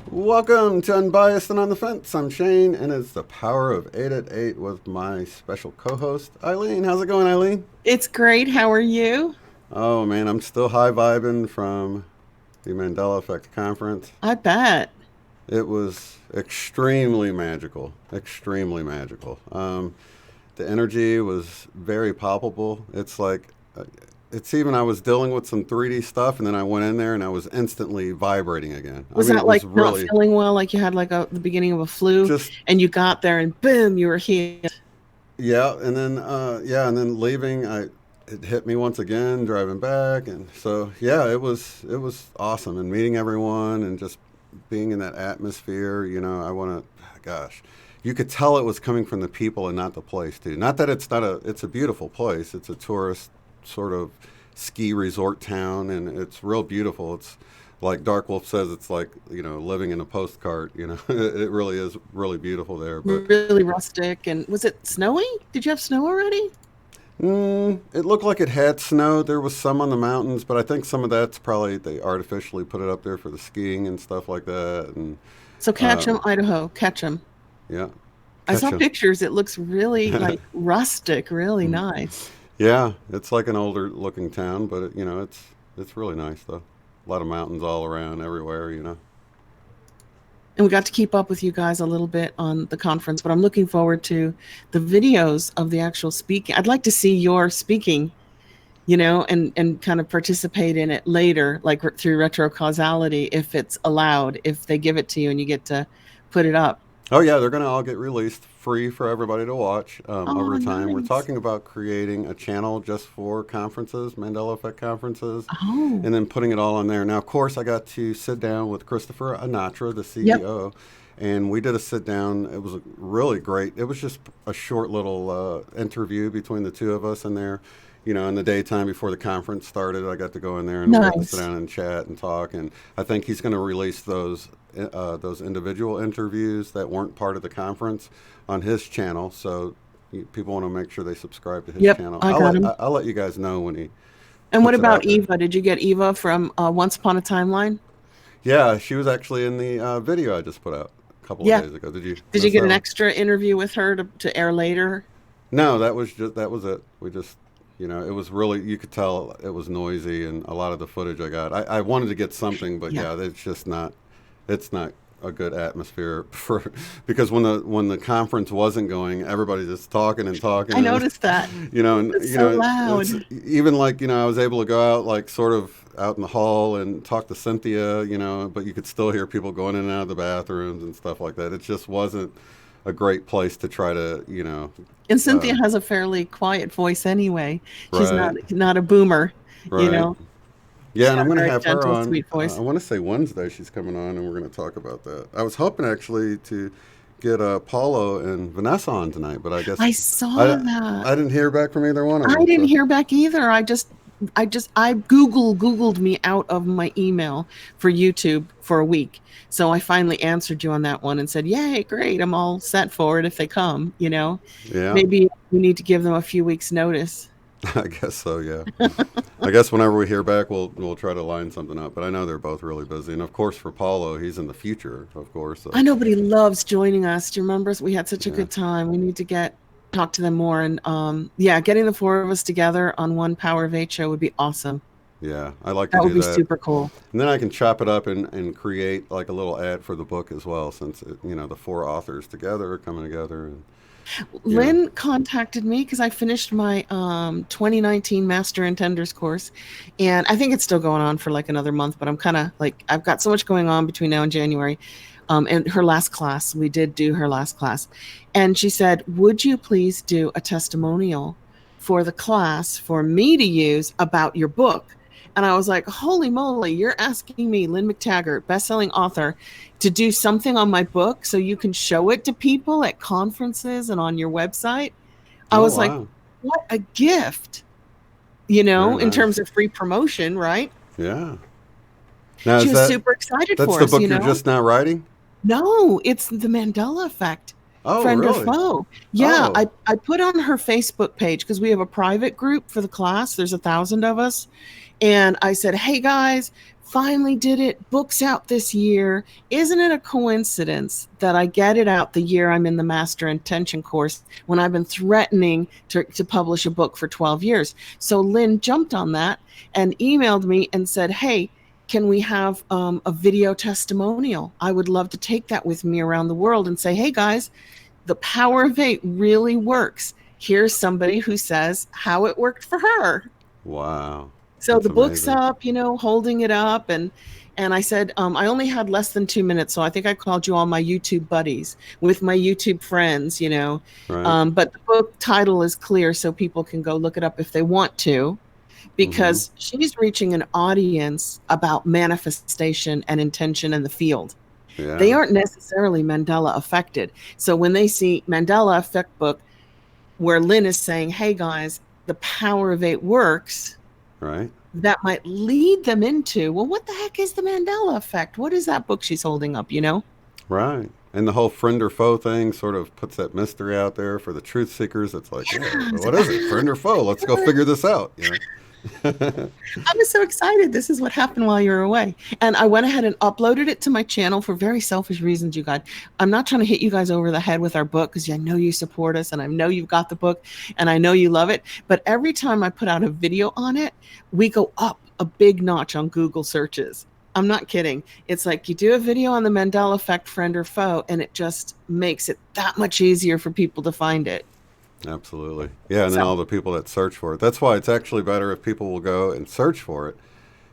Welcome to Unbiased and on the Fence. I'm Shane, and it's the power of 8 at 8 with my special co-host, Eileen. How's it going, Eileen? It's great. How are you? Oh, man, I'm still high-vibing from the Mandela Effect conference. I bet. It was extremely magical, extremely magical. The energy was very palpable. It's like... It's even, I was dealing with some 3D stuff, and then I went in there, and I was instantly vibrating again. Was that like really... not feeling well, like you had like the beginning of a flu, and you got there, and boom, you were healed? Yeah, and then leaving, it hit me once again, driving back, and so, yeah, it was awesome, and meeting everyone, and just being in that atmosphere, gosh, you could tell it was coming from the people and not the place, too. Not that it's a beautiful place, it's a tourist sort of ski resort town, and it's real beautiful. It's like Dark Wolf says, it's like, living in a postcard, it really is really beautiful there. But really rustic. And was it snowy? Did you have snow already? It looked like it had snow. There was some on the mountains, but I think some of that's probably they artificially put it up there for the skiing and stuff like that. And so Ketchum, Idaho, Ketchum. Yeah. I saw pictures. It looks really like rustic, really nice. Yeah, it's like an older looking town, but it's really nice though. A lot of mountains all around, everywhere, And we got to keep up with you guys a little bit on the conference, but I'm looking forward to the videos of the actual speaking. I'd like to see your speaking, and kind of participate in it later, like through retrocausality, if it's allowed, if they give it to you and you get to put it up. Oh yeah, they're going to all get released free for everybody to watch over time. Nice. We're talking about creating a channel just for conferences, Mandela Effect conferences, and then putting it all on there. Now, of course, I got to sit down with Christopher Anatra, the CEO, and we did a sit down. It was really great. It was just a short little interview between the two of us in there. In the daytime before the conference started, I got to go in there and we got to sit down and chat and talk. And I think he's going to release those individual interviews that weren't part of the conference on his channel. So people want to make sure they subscribe to his channel. I'll let you guys know when he. And what about Eva? Did you get Eva from Once Upon a Timeline? Yeah, she was actually in the video I just put out a couple of days ago. Did you get an extra interview with her to air later? No, that was it. We just. It was really, you could tell it was noisy, and a lot of the footage I got. I wanted to get something, but it's just not, it's not a good atmosphere because when the conference wasn't going, everybody's just talking and talking. I noticed that. It's so loud. Even like, I was able to go out, like sort of out in the hall and talk to Cynthia, but you could still hear people going in and out of the bathrooms and stuff like that. It just wasn't a great place to try to, And Cynthia has a fairly quiet voice anyway. She's not a boomer, Yeah, and I'm going to have her on. Sweet voice. I want to say Wednesday she's coming on, and we're going to talk about that. I was hoping actually to get Paulo and Vanessa on tonight, but I guess I saw that. I didn't hear back from either one of them. I didn't hear back either. I Googled me out of my email for YouTube for a week. So I finally answered you on that one and said, yay, great. I'm all set for it if they come, Yeah. Maybe we need to give them a few weeks notice. I guess so, yeah. I guess whenever we hear back, we'll try to line something up. But I know they're both really busy. And of course, for Paulo, he's in the future, of course. So. I know, but he loves joining us. Do you remember? We had such a good time. We need to talk to them more. And getting the four of us together on one Power of 8 show would be awesome. Yeah, I like to do that. That would be super cool. And then I can chop it up and create like a little ad for the book as well, since the four authors together are coming together. And, Lynn contacted me because I finished my 2019 Master Intenders course, and I think it's still going on for like another month, but I'm kind of like, I've got so much going on between now and January. And her last class, we did do her last class. And she said, would you please do a testimonial for the class for me to use about your book? And I was like, holy moly, you're asking me, Lynne McTaggart, best-selling author, to do something on my book so you can show it to people at conferences and on your website. I Oh, was like, wow. what a gift, you Very know, in terms nice. of free promotion, right? Yeah. Now, She is was super excited that's for the us, book you you're know? just now writing? No, it's the Mandela Effect, Oh, friend or really? foe. Yeah, Oh, I put on her Facebook page because we have a private group for the class. There's 1,000 of us. And I said, hey guys, finally did it. Books out this year. Isn't it a coincidence that I get it out the year I'm in the Master Intention course when I've been threatening to publish a book for 12 years? So Lynn jumped on that and emailed me and said, hey, can we have a video testimonial? I would love to take that with me around the world and say, hey guys, the power of 8 really works. Here's somebody who says how it worked for her. wow. So That's the book's amazing. up, you know, holding it up, and I said, I only had less than 2 minutes, so I think I called you all my YouTube buddies with my YouTube friends, you know. Right. But the book title is clear, so people can go look it up if they want to, Mm-hmm. because she's reaching an audience about manifestation and intention in the field. They Yeah. aren't necessarily Mandela affected. So when they see Mandela Effect book, where Lynn is saying, hey guys, the power of 8 works, Right. that might lead them into, well, what the heck is the Mandela effect? What is that book she's holding up, you know? Right. And the whole friend or foe thing sort of puts that mystery out there for the truth seekers. It's like, yeah, Yeah. what is it? Friend or foe? Let's go figure this out. You know? I was so excited. This is what happened while you were away. And I went ahead and uploaded it to my channel for very selfish reasons, you guys. I'm not trying to hit you guys over the head with our book because I know you support us and I know you've got the book and I know you love it. But every time I put out a video on it, we go up a big notch on Google searches. I'm not kidding. It's like you do a video on the Mandela Effect, friend or foe, and it just makes it that much easier for people to find it. Absolutely. Yeah. And then So all the people that search for it. That's why it's actually better if people will go and search for it,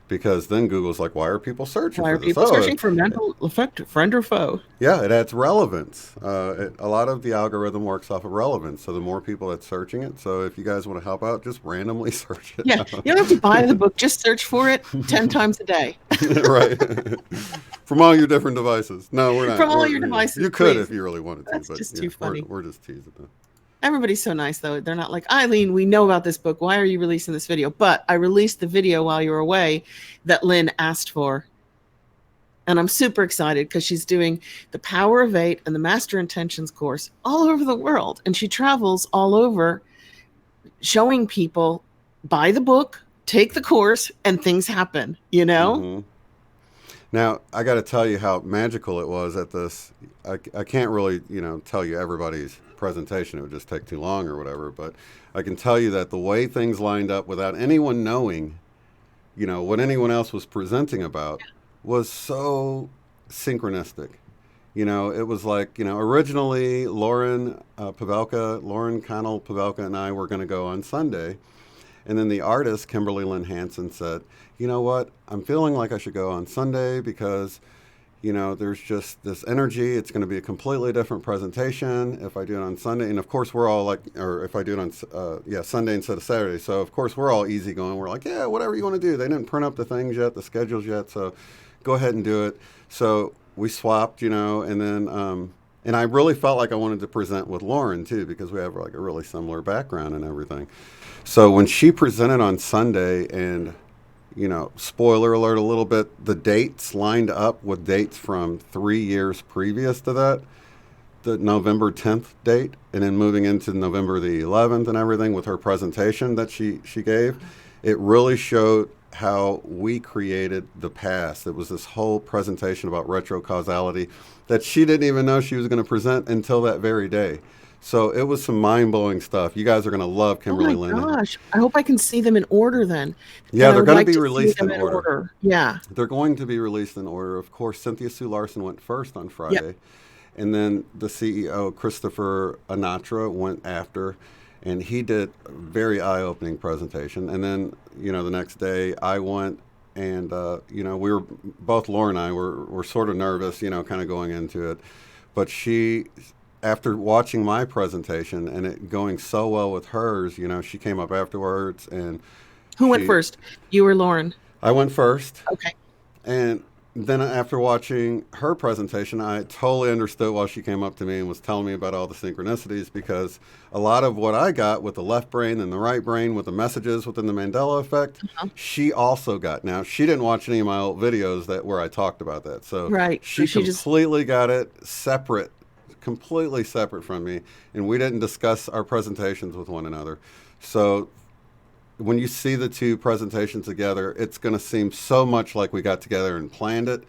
because then Google's like, why are people searching why for are this? people Oh, searching for Mandela Effect, friend or foe? yeah, it adds relevance. A lot of the algorithm works off of relevance. So the more people that's searching it. So if you guys want to help out, just randomly search it. Yeah, you don't have to buy the book. Just search for it 10 times a day Right. From all your different devices. No, we're not. from all your You devices, could please. if you really wanted to, That's but just yeah, too funny. we're just teasing them. Everybody's so nice, though. They're not like, Eileen, we know about this book. Why are you releasing this video? But I released the video while you were away that Lynn asked for. And I'm super excited because she's doing the Power of 8 and the Master Intentions course all over the world. And she travels all over showing people buy the book, take the course, and things happen, you know? Hmm. Now, I got to tell you how magical it was at this. I can't really, tell you everybody's presentation. It would just take too long or whatever. But I can tell you that the way things lined up without anyone knowing, what anyone else was presenting about was so synchronistic. It was like, originally Lauren Connell Pavelka and I were going to go on Sunday. And then the artist, Kimberly Lynn Hanson, said, you know what? I'm feeling like I should go on Sunday because, there's just this energy. It's going to be a completely different presentation if I do it on Sunday. And of course, we're all like, or if I do it on, Sunday instead of Saturday. So of course, we're all easygoing. We're like, yeah, whatever you want to do. They didn't print up the things yet, the schedules yet. So go ahead and do it. So we swapped, and then, and I really felt like I wanted to present with Lauren too, because we have like a really similar background and everything. So when she presented on Sunday and, spoiler alert a little bit, the dates lined up with dates from 3 years previous to that, the November 10th date, and then moving into November the 11th and everything with her presentation that she gave, it really showed how we created the past. It was this whole presentation about retrocausality that she didn't even know she was going to present until that very day. So it was some mind-blowing stuff. You guys are going to love Oh Kimberly my Lynn. gosh. I hope I can see them in order then. Yeah, And I they're would going to like be to see released them in in order. order. Yeah. They're going to be released in order. Of course, Cynthia Sue Larson went first on Yep. Friday. And then the CEO, Christopher Anatra, went after. And he did a very eye-opening presentation. And then, the next day I went and, we were, both Laura and I were sort of nervous, kind of going into it. But she, after watching my presentation and it going so well with hers, she came up afterwards and Who went she, first? You or Lauren? I went first. Okay. And then after watching her presentation, I totally understood why she came up to me and was telling me about all the synchronicities, because a lot of what I got with the left brain and the right brain with the messages within the Mandela Effect, Uh-huh. she also got. Now, she didn't watch any of my old videos where I talked about that. So Right. So she she just, completely got it separate, completely separate from me. And we didn't discuss our presentations with one another. So when you see the two presentations together, it's going to seem so much like we got together and planned it,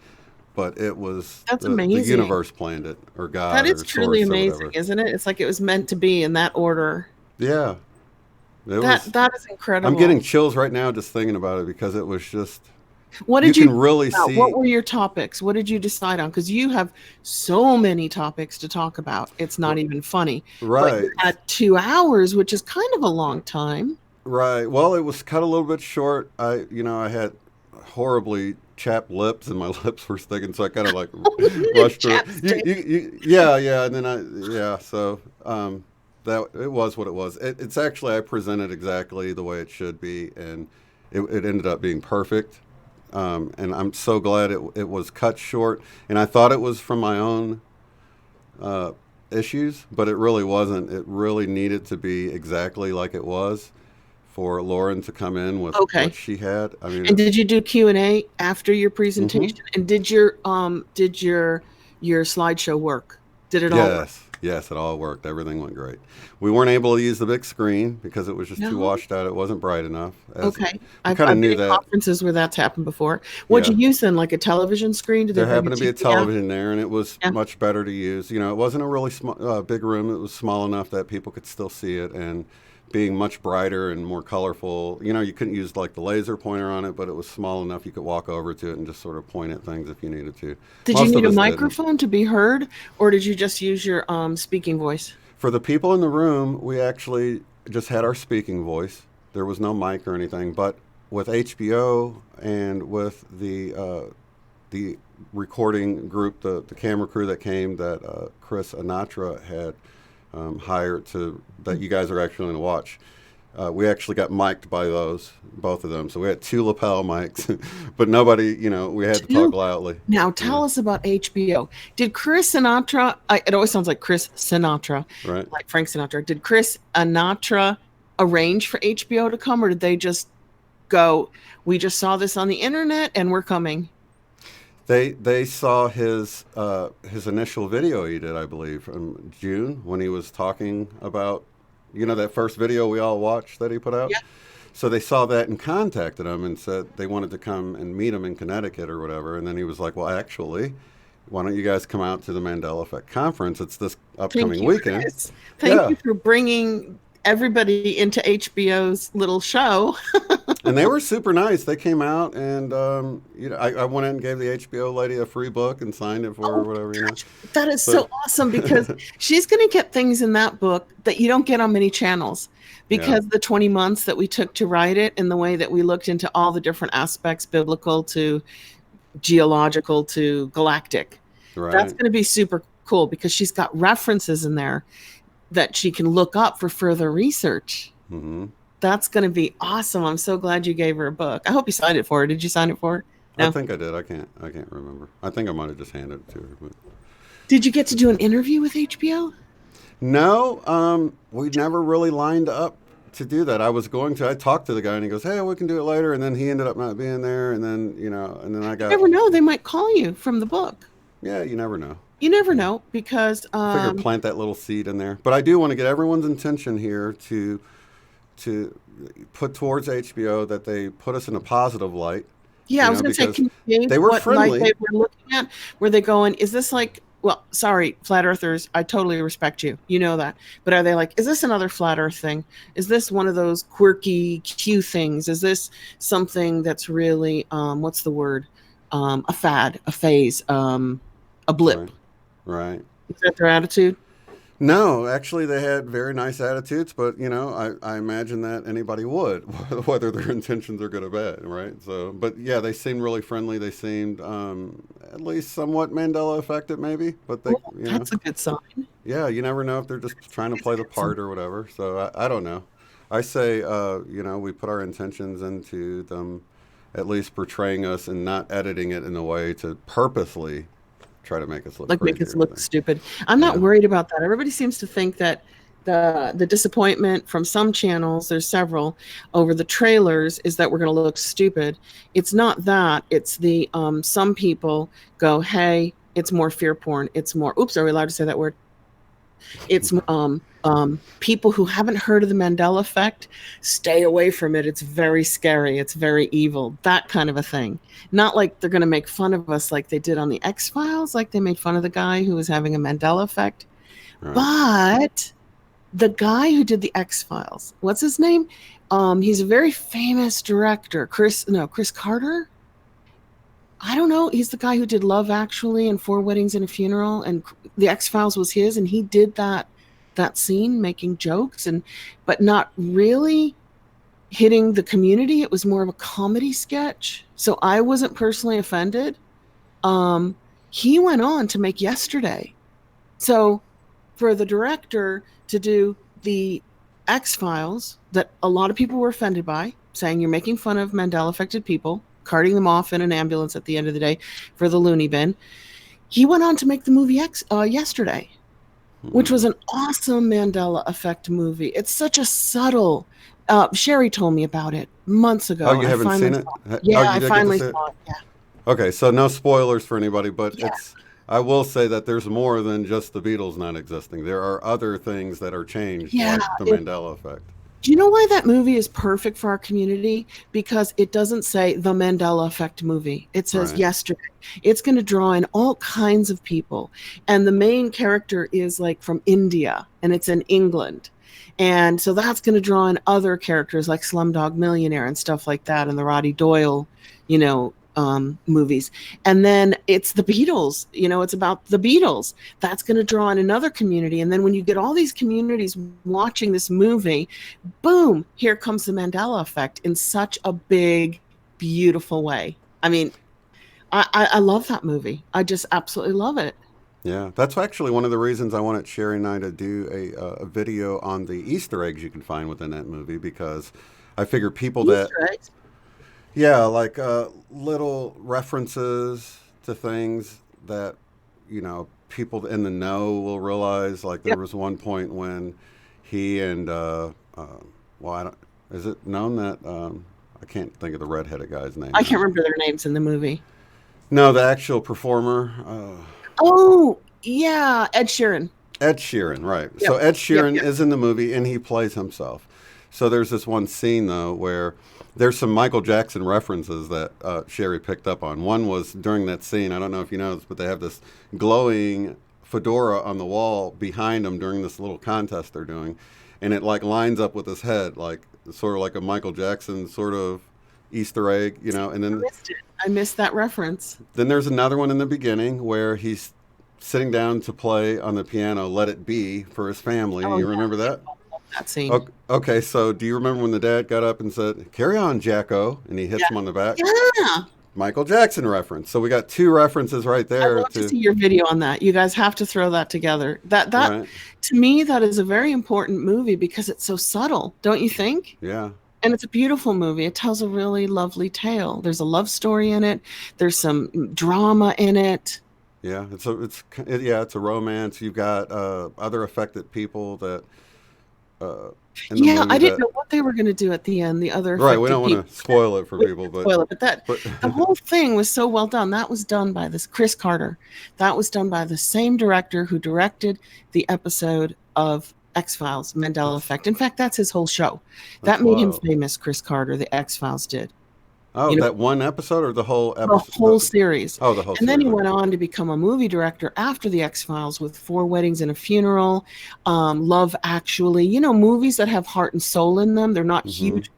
but it was that's the amazing. universe planned it, or That God, is or truly source, or amazing, whatever. isn't it? It's like it was meant to be in that order. Yeah, it was. That is I'm incredible. getting chills right now just thinking about it, because it was just, What you did you can talk really about? What see. were your topics? What did you decide on? Because you have so many topics to talk about. It's not even funny. But you Right, had 2 hours, which is kind of a long time. right. Well, it was cut a little bit short. I had horribly chapped lips, and my lips were sticking, so I kind of like rushed through it. Chapstick. Yeah, yeah, and then yeah, so that it was what it was. It's actually, I presented exactly the way it should be, and it ended up being perfect. And I'm so glad it was cut short. And I thought it was from my own uh, issues, but it really wasn't. It really needed to be exactly like it was for Lauren to come in with what Okay. she had. I mean, And did you do Q&A after your mm-hmm. presentation? And did your slideshow work? Did it all work? Yes, yes, it all worked. Everything went great. We weren't able to use the big screen because it was just too No. washed out. It wasn't bright enough. As Okay. we kind of I've been knew in that. conferences where that's happened before. What'd Yeah. you use then? Like a television screen? Did they There bring a happened to be a TV out? television there, and it was Yeah. much better to use. You know, it wasn't a really big room. It was small enough that people could still see it, and being much brighter and more colorful. You know, you couldn't use like the laser pointer on it, but it was small enough you could walk over to it and just sort of point at things if you needed to. Did you Most need of a us didn't. microphone to be heard, or did you just use your speaking voice? For the people in the room, we actually just had our speaking voice. There was no mic or anything, but with HBO and with the recording group, the camera crew that came, that Chris Anatra had hired to, that you guys are actually going to watch. We actually got mic'd by both of them. So we had two lapel mics, but nobody, we had to talk Two. loudly. Now Yeah, tell us about HBO. Did Chris Sinatra? It always sounds like Chris Sinatra, right. like Frank Sinatra. Did Chris Sinatra arrange for HBO to come, or did they just go? We just saw this on the internet, and we're coming. They saw his initial video he did, I believe, from June, when he was talking about, that first video we all watched that he put out. Yeah. So they saw that and contacted him and said they wanted to come and meet him in Connecticut or whatever. And then he was like, "Well, actually, why don't you guys come out to the Mandela Effect conference? It's this Thank upcoming you, weekend." Chris. Thank Yeah. you for bringing everybody into HBO's little show. And they were super nice. They came out, and I went in and gave the HBO lady a free book and signed it for her, or Oh whatever, gosh, that is So so awesome, because she's going to get things in that book that you don't get on many channels, yeah, because the 20 months that we took to write it, and the way that we looked into all the different aspects, biblical to geological to galactic. That's right. going to be super cool, because she's got references in there that she can look up for further research. Hmm. That's going to be awesome. I'm so glad you gave her a book. I hope you signed it for her. Did you sign it for her? I No. think I did. I can't remember. I think I might have just handed it to her. But Did you get to do an interview with HBO? no, we never really lined up to do that. I was going to. I talked to the guy, and he goes, "Hey, we can do it later." And then he ended up not being there. And then and then I You got. never know. They might call you from the book. Yeah, you never know. You never know, because I figure plant that little seed in there. But I do want to get everyone's intention here to put towards HBO that they put us in a positive light. yeah, I was going to say, Because can you name they were what light friendly. they were looking at? Were they going, is this like, well, sorry, flat earthers, I totally respect you. You know that. But are they like, is this another flat earth thing? Is this one of those quirky Q things? Is this something that's really, what's the word? A fad, a phase, a blip? Right. Right. Is that their attitude? No, actually, they had very nice attitudes, but I imagine that anybody would, whether their intentions are good or bad, right? So, but yeah, they seemed really friendly. They seemed at least somewhat Mandela affected, maybe. But Oh, that's a good sign. yeah, you never know if they're just trying to That's a play the good sign. part or whatever. So I don't know. I say, we put our intentions into them at least portraying us and not editing it in a way to purposely try to make us look like crazy make us or look anything. stupid. I'm not Yeah. worried about that. Everybody seems to think that the disappointment from some channels, there's several, over the trailers is that we're going to look stupid. It's not that. It's the some people go, hey, it's more fear porn. It's more. Oops, are we allowed to say that word? It's people who haven't heard of the Mandela Effect, stay away from it. It's very scary. It's very evil. That kind of a thing. Not like they're going to make fun of us like they did on the X-Files, like they made fun of the guy who was having a Mandela Effect. Right. But the guy who did the X-Files, what's his name? He's a very famous director. Chris Carter? I don't know. He's the guy who did Love Actually and Four Weddings and a Funeral, and the X-Files was his, and he did that scene making jokes but not really hitting the community. It was more of a comedy sketch. So I wasn't personally offended. He went on to make Yesterday. So for the director to do the X-Files that a lot of people were offended by, saying you're making fun of Mandela affected people, carting them off in an ambulance at the end of the day for the loony bin, he went on to make the movie Yesterday, which was an awesome Mandela Effect movie. It's such a subtle. Sherry told me about it months ago. Oh, you haven't seen it? Yeah, you I did finally get to see saw it. Yeah. Okay, so no spoilers for anybody, but Yeah. I will say that there's more than just the Beatles not existing. There are other things that are changed, Yeah, like the Mandela Effect. Do you know why that movie is perfect for our community? Because it doesn't say the Mandela Effect movie. It says Right. Yesterday. It's going to draw in all kinds of people. And the main character is like from India, and it's in England. And so that's going to draw in other characters like Slumdog Millionaire and stuff like that, and the Roddy Doyle, movies. And then it's the Beatles, it's about the Beatles. That's going to draw in another community. And then when you get all these communities watching this movie, boom, here comes the Mandela Effect in such a big, beautiful way. I mean, I love that movie. I just absolutely love it. Yeah, that's actually one of the reasons I wanted Sherry and I to do a video on the Easter eggs you can find within that movie, because I figure people that Easter eggs. yeah, like little references to things that people in the know will realize. Like there Yep. was one point when he and is it known that I can't think of the redheaded guy's name I now. can't remember their names in the movie. No, the actual performer. Oh, yeah, Ed Sheeran. Ed Sheeran, right. Yep. So Ed Sheeran Yep. is in the movie and he plays himself. So there's this one scene, though, where there's some Michael Jackson references that Sherry picked up on. One was during that scene, I don't know if you noticed, but they have this glowing fedora on the wall behind them during this little contest they're doing. And it like lines up with his head, like sort of like a Michael Jackson sort of Easter egg, and I then missed it. I missed that reference. there's another one in the beginning where he's sitting down to play on the piano "Let It Be" for his family. Oh, You yeah. remember that? That scene. Okay, so do you remember when the dad got up and said, "Carry on, Jacko," and he hits Yeah. him on the back? Yeah. Michael Jackson reference. So we got two references right I'd there love to see your video on that. You guys have to throw that together. That right. To me, that is a very important movie because it's so subtle, don't you think? Yeah. And it's a beautiful movie. It tells a really lovely tale. There's a love story in it. There's some drama in it. Yeah, it's a romance. You've got other affected people that in the Yeah, movie I didn't that know what they were going to do at the end. The other right. We affected don't want people. to spoil it for We people, didn't but spoil it, but the whole thing was so well done. That was done by this Chris Carter. That was done by the same director who directed the episode of X-Files, Mandela Effect. In fact, that's his whole show. That made him wow. famous, Chris Carter, the X-Files did. Oh, You know, that one episode or the whole the episode? whole series. Oh, the whole And then he series. went on to become a movie director after the X-Files with Four Weddings and a Funeral, Love Actually, movies that have heart and soul in them. They're not huge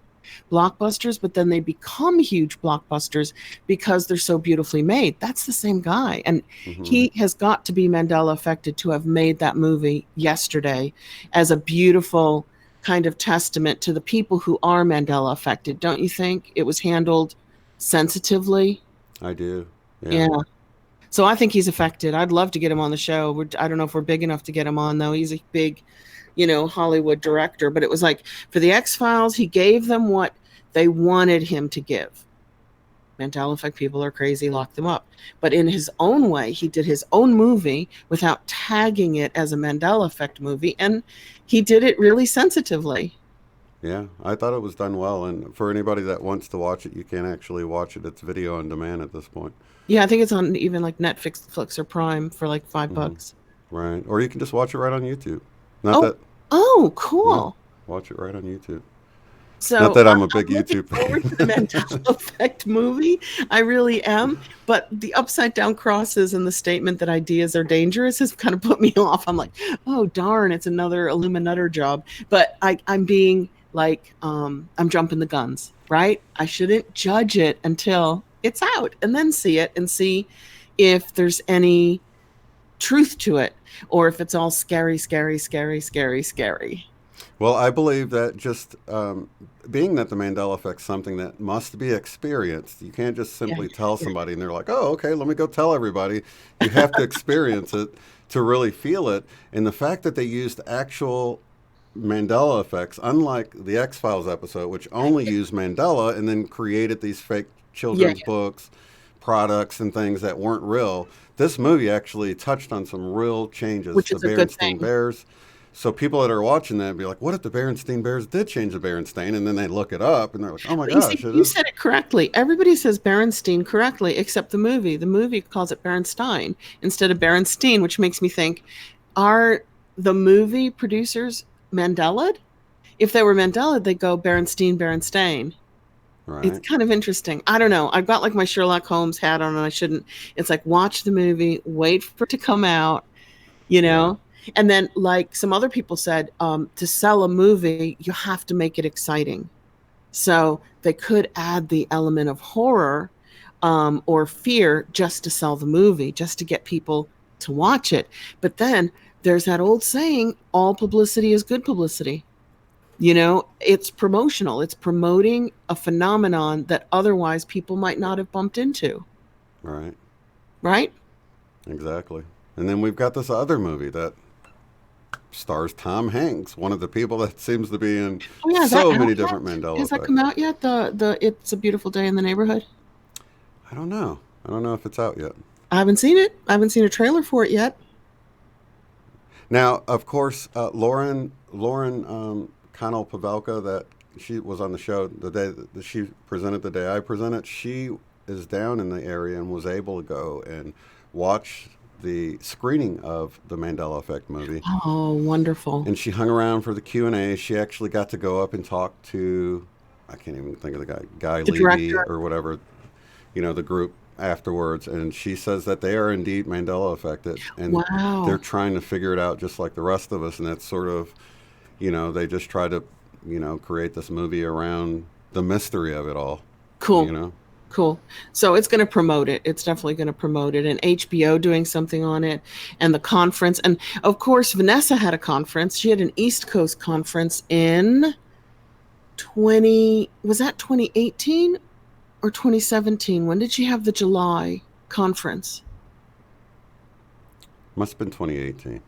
blockbusters, but then they become huge blockbusters because they're so beautifully made. That's the same guy. And he has got to be Mandela affected to have made that movie Yesterday as a beautiful kind of testament to the people who are Mandela affected. Don't you think it was handled sensitively? I do. Yeah. So I think he's affected. I'd love to get him on the show. I don't know if we're big enough to get him on, though. He's a big, Hollywood director. But it was like for the X-Files, he gave them what they wanted him to give. Mandela Effect people are crazy, lock them up. But in his own way, he did his own movie without tagging it as a Mandela Effect movie, and he did it really sensitively. Yeah, I thought it was done well, and for anybody that wants to watch it, you can actually watch it. It's video on demand at this point. Yeah, I think it's on even like Netflix or Prime for like Hmm. $5. Right, or you can just watch it right on YouTube. Not Oh, that, oh, yeah, cool. watch it right on YouTube. Not So that I'm a big I'm looking YouTube forward to the fan. Mandela Effect movie. I really am. But the upside down crosses and the statement that ideas are dangerous has kind of put me off. I'm like, oh darn, it's another Illuminator job. But I'm being like, I'm jumping the guns, right? I shouldn't judge it until it's out and then see it and see if there's any truth to it or if it's all scary, scary, scary, scary, scary. Well, I believe that just being that the Mandela Effect's something that must be experienced, you can't just Yeah, simply tell somebody and they're like, oh, okay, let me go tell everybody. You have to experience it to really feel it. And the fact that they used actual Mandela effects, unlike the X Files episode, which only used Mandela and then created these fake yeah, children's books, products, and things that weren't real, this movie actually touched on some real changes. which The is a good Berenstain thing. Bears. So people that are watching that be like, "What if the Berenstain Bears did change the Berenstain?" And then they look it up and they're like, "Oh my You gosh, see, it you is." said it correctly. Everybody says Berenstein correctly, except the movie. The movie calls it Berenstein instead of Berenstein, which makes me think, are the movie producers Mandela? If they were Mandela, they'd go Berenstein, Berenstain. It's Right. kind of interesting. I don't know. I've got like my Sherlock Holmes hat on, and I shouldn't. It's like watch the movie, wait for it to come out, you Yeah. know. And then, like some other people said, to sell a movie, you have to make it exciting. So they could add the element of horror or fear just to sell the movie, just to get people to watch it. But then there's that old saying, all publicity is good publicity. You know, it's promotional, it's promoting a phenomenon that otherwise people might not have bumped into, Right. right? Exactly. And then we've got this other movie that stars Tom Hanks, one of the people that seems to be in Oh yeah, is that so out many yet? different Mandela Has that effects. come out yet? The It's a Beautiful Day in the Neighborhood? I don't know. I don't know if it's out yet. I haven't seen it. I haven't seen a trailer for it yet. Now, of course, Lauren Connell Pavelka, that she was on the show the day that she presented, the day I presented. She is down in the area and was able to go and watch the screening of the Mandela Effect movie. Oh, wonderful. And she hung around for the Q&A. She actually got to go up and talk to, I can't even think of the Guy The Levy director. or whatever, the group afterwards. And she says that they are indeed Mandela affected and they're Wow. trying to figure it out just like the rest of us. And it's sort of, they just try to, create this movie around the mystery of it all, you Cool. know? Cool. So it's going to promote it. It's definitely going to promote it. And HBO doing something on it and the conference. And of course, Vanessa had a conference. She had an East Coast conference in was that 2018 or 2017? When did she have the July conference? Must have been 2018.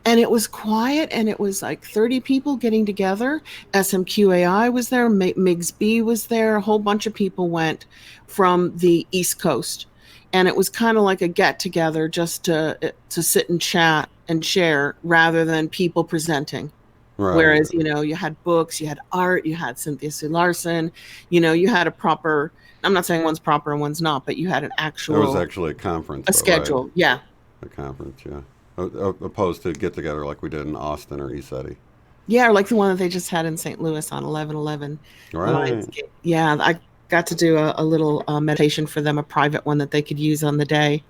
And it was quiet and it was like 30 people getting together. SMQAI was there, Migs B was there, a whole bunch of people went from the East Coast. And it was kind of like a get together just to sit and chat and share rather than people presenting. Right. Whereas, you had books, you had art, you had Cynthia Sue Larson, you had a proper, I'm not saying one's proper and one's not, but you had an There was actual, actually a conference, a though, right? schedule. Yeah. A conference, yeah. Opposed to get together like we did in Austin or ECETI. Yeah, or like the one that they just had in St. Louis on 11/11 Right. Lionsgate. Yeah, I got to do a little meditation for them, a private one that they could use on the day,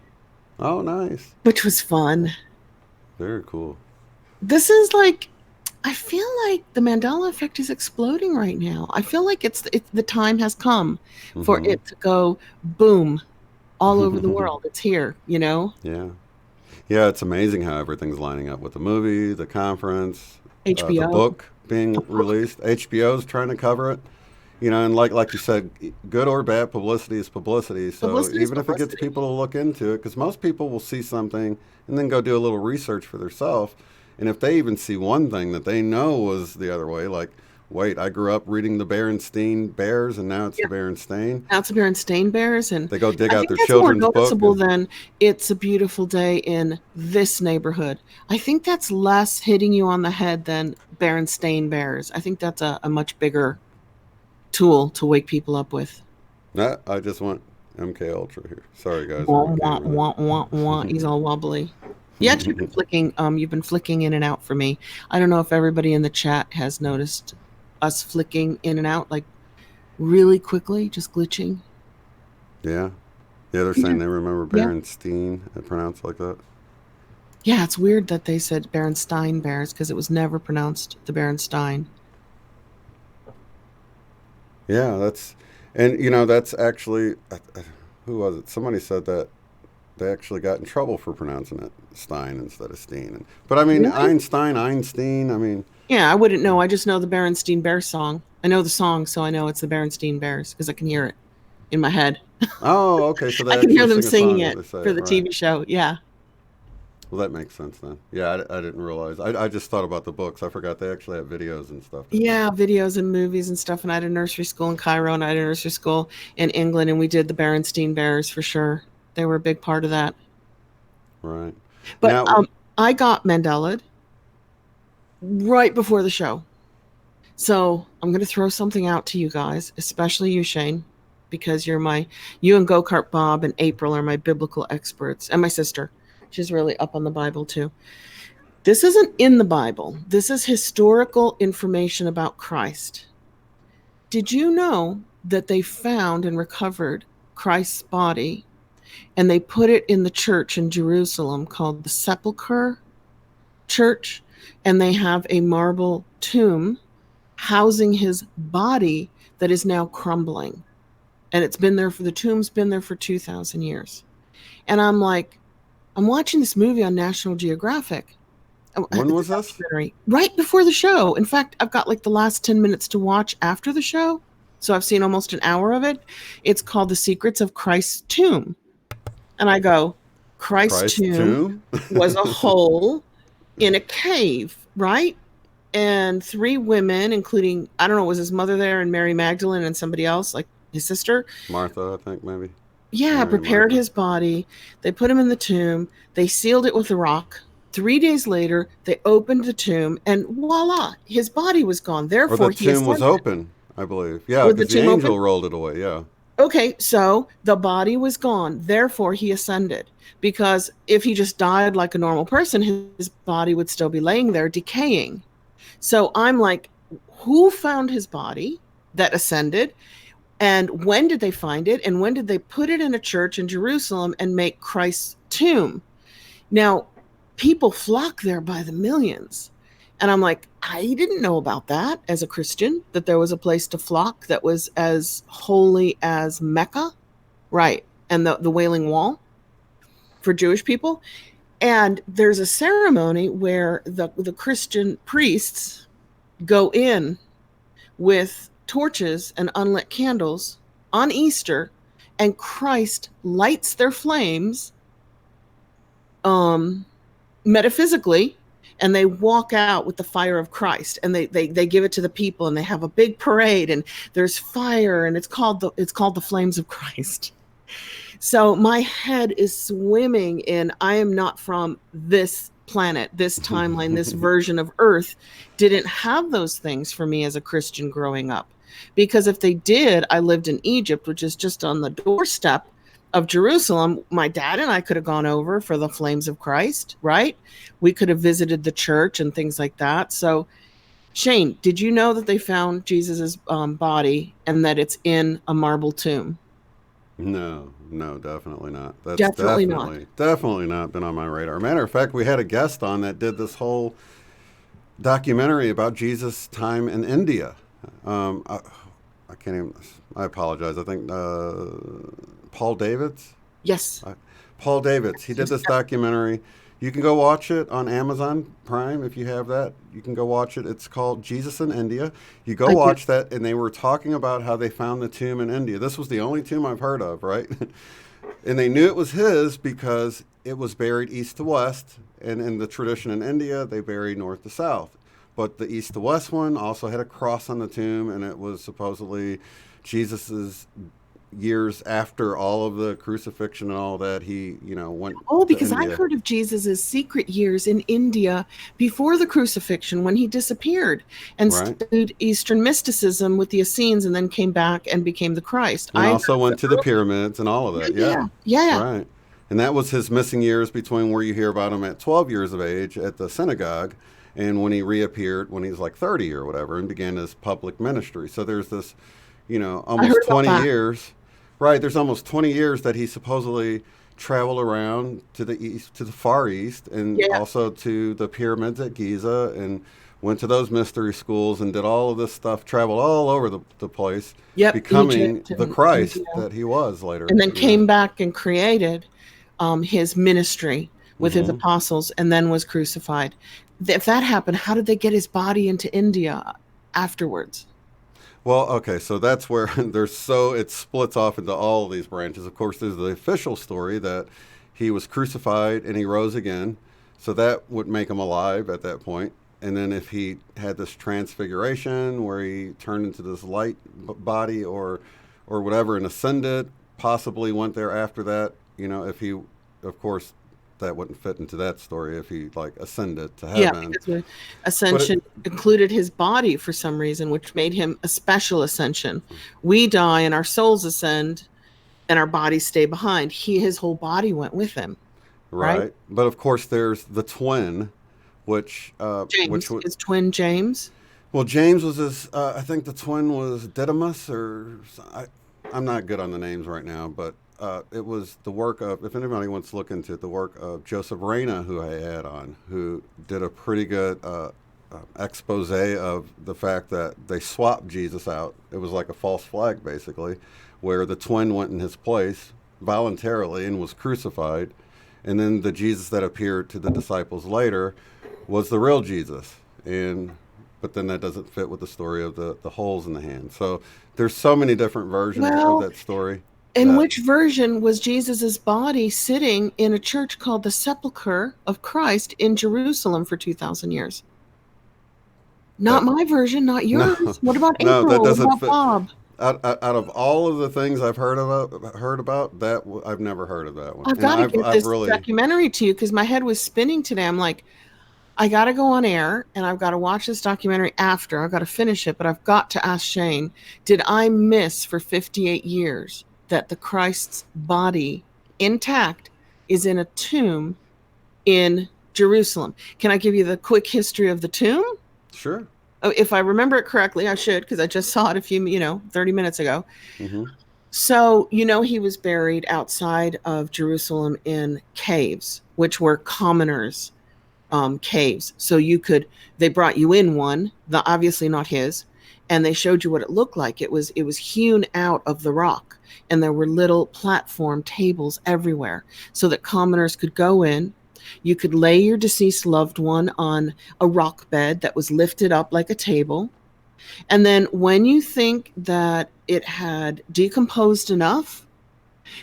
Oh, nice. which was fun. Very cool. This is like, I feel like the Mandela effect is exploding right now. I feel like it's the time has come for Hmm. it to go boom all over the world. It's here, you know? Yeah. Yeah, it's amazing how everything's lining up with the movie, the conference, the HBO. book being released. HBO's trying to cover it. And like you said, good or bad publicity is publicity. So Publicity is even if it gets publicity. people to look into it, because most people will see something and then go do a little research for themselves. And if they even see one thing that they know was the other way, like wait, I grew up reading the Berenstain Bears, and now it's the Berenstain. Now it's the Berenstain Bears, and they go dig I out think their that's more children's book. noticeable than It's a Beautiful Day in this neighborhood. I think that's less hitting you on the head than Berenstain Bears. I think that's a much bigger tool to wake people up with. Nah, I just want MK Ultra here. Sorry guys. Wah, wah, wah, wah, wah. He's all wobbly. You actually been flicking. You've been flicking in and out for me. I don't know if everybody in the chat has noticed us flicking in and out, like really quickly, just glitching. Yeah, they're saying they remember Berenstain pronounced like that. Yeah, it's weird that they said Berenstain Bears because it was never pronounced the Berenstain. Yeah, that's actually, who was it? Somebody said that they actually got in trouble for pronouncing it Stein instead of Steen. But I mean, really? Einstein, I mean. Yeah, I wouldn't know. I just know the Berenstain Bears song. I know the song, so I know it's the Berenstain Bears because I can hear it in my head. Oh, okay. So I can hear them singing it for the TV show. Yeah. Well, that makes sense then. Yeah, I didn't realize. I just thought about the books. I forgot they actually have videos and stuff. Yeah, videos and movies and stuff. And I had a nursery school in Cairo, and I had a nursery school in England, and we did the Berenstain Bears for sure. They were a big part of that. Right. But now, I got Mandela right before the show. So I'm going to throw something out to you guys, especially you, Shane, because you and Go-Kart Bob and April are my biblical experts, and my sister. She's really up on the Bible too. This isn't in the Bible. This is historical information about Christ. Did you know that they found and recovered Christ's body, and they put it in the church in Jerusalem called the Sepulchre Church, and they have a marble tomb housing his body that is now crumbling. And the tomb's been there for 2,000 years. And I'm like, I'm watching this movie on National Geographic. When was this? Right before the show. In fact, I've got like the last 10 minutes to watch after the show. So I've seen almost an hour of it. It's called The Secrets of Christ's Tomb. And I go, Christ's tomb was a hole in a cave, right? And 3 women, including, I don't know, was his mother there and Mary Magdalene and somebody else, like his sister? Martha, I think maybe. Yeah, prepared his body. They put him in the tomb. They sealed it with a rock. 3 days later, they opened the tomb, and voila, his body was gone. Therefore, the tomb was open, I believe. Yeah, because the angel rolled it away, yeah. Okay, so the body was gone. Therefore, he ascended. Because if he just died like a normal person, his body would still be laying there decaying. So I'm like, who found his body that ascended? And when did they find it? And when did they put it in a church in Jerusalem and make Christ's tomb? Now, people flock there by the millions. And I'm like, I didn't know about that as a Christian, that there was a place to flock that was as holy as Mecca, right? And the Wailing Wall for Jewish people. And there's a ceremony where the Christian priests go in with torches and unlit candles on Easter, and Christ lights their flames metaphysically, and they walk out with the fire of Christ, and they give it to the people, and they have a big parade, and there's fire, and it's called the flames of Christ. So my head is swimming in, I am not from this planet, this timeline, this version of Earth didn't have those things for me as a Christian growing up. Because if they did, I lived in Egypt, which is just on the doorstep of Jerusalem. My dad and I could have gone over for the flames of Christ, right? We could have visited the church and things like that. So, Shane, did you know that they found Jesus's body and that it's in a marble tomb? No, definitely not. That's definitely not been on my radar. Matter of fact, we had a guest on that did this whole documentary about Jesus' time in India. I can't even, I apologize. I think Paul Davids? Yes. Paul Davids. He did this documentary. You can go watch it on Amazon Prime if you have that. You can go watch it. It's called Jesus in India. You go watch that, and they were talking about how they found the tomb in India. This was the only tomb I've heard of, right? And they knew it was his because it was buried east to west, and in the tradition in India, they bury north to south. but the east to west one also had a cross on the tomb, and it was supposedly Jesus's years after all of the crucifixion and all that. He, went because to I India. heard of Jesus's secret years in India before the crucifixion, when he disappeared and Right. studied Eastern mysticism with the Essenes, and then came back and became the Christ. And I heard also of went to the pyramids and all of that. Yeah. yeah. Right. And that was his missing years between where you hear about him at 12 years of age at the synagogue and when he reappeared when he was like 30 or whatever and began his public ministry. So there's this, almost 20 years. Right. There's almost 20 years that he supposedly traveled around to the east, to the far east, and also to the pyramids at Giza, and went to those mystery schools and did all of this stuff, traveled all over the place, becoming the Christ that he was later. And then came back and created his ministry with his apostles, and then was crucified. If that happened, how did they get his body into India afterwards? Well, okay, so that's where it splits off into all of these branches. Of course, there's the official story that he was crucified and he rose again. So that would make him alive at that point. And then if he had this transfiguration where he turned into this light body or whatever and ascended, possibly went there after that, if he, of course, that wouldn't fit into that story if he ascended to heaven. Yeah, because ascension included his body for some reason, which made him a special ascension. We die and our souls ascend and our bodies stay behind. His whole body went with him. Right. But of course there's the twin, which his twin James. Well, James was his, I think the twin was Didymus, I'm not good on the names right now, but it was the work of, if anybody wants to look into it, the work of Joseph Reyna, who I had on, who did a pretty good expose of the fact that they swapped Jesus out. It was like a false flag, basically, where the twin went in his place voluntarily and was crucified. And then the Jesus that appeared to the disciples later was the real Jesus. But then that doesn't fit with the story of the holes in the hand. So there's so many different versions of that story. In which version was Jesus's body sitting in a church called the Sepulchre of Christ in Jerusalem for 2,000 years? Not my version, not yours. No, what about April? No, that doesn't what about fit. Bob? Out of all of the things I've heard about that, I've never heard of that one. I've got to get this documentary to you because my head was spinning today. I'm like, I got to go on air and I've got to watch this documentary after. I've got to finish it, but I've got to ask Shane, did I miss for 58 years that the Christ's body intact is in a tomb in Jerusalem? Can I give you the quick history of the tomb? Sure. Oh, if I remember it correctly, I should, because I just saw it 30 minutes ago. Mm-hmm. So, he was buried outside of Jerusalem in caves, which were commoners' caves. So they brought you in one, obviously not his, and they showed you what it looked like. It was hewn out of the rock, and there were little platform tables everywhere so that commoners could go in. You could lay your deceased loved one on a rock bed that was lifted up like a table. And then when you think that it had decomposed enough,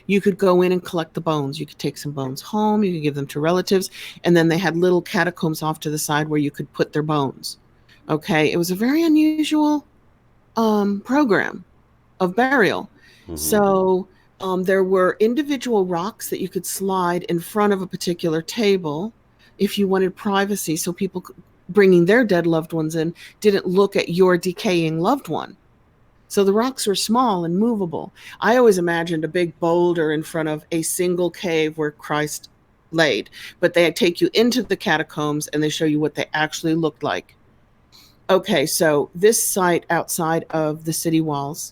you could go in and collect the bones. You could take some bones home. You could give them to relatives. And then they had little catacombs off to the side where you could put their bones. Okay. It was a very unusual program of burial. Mm-hmm. So there were individual rocks that you could slide in front of a particular table if you wanted privacy, so people bringing their dead loved ones in didn't look at your decaying loved one. So the rocks were small and movable. I always imagined a big boulder in front of a single cave where Christ laid, but they take you into the catacombs and they show you what they actually looked like. Okay, so this site outside of the city walls,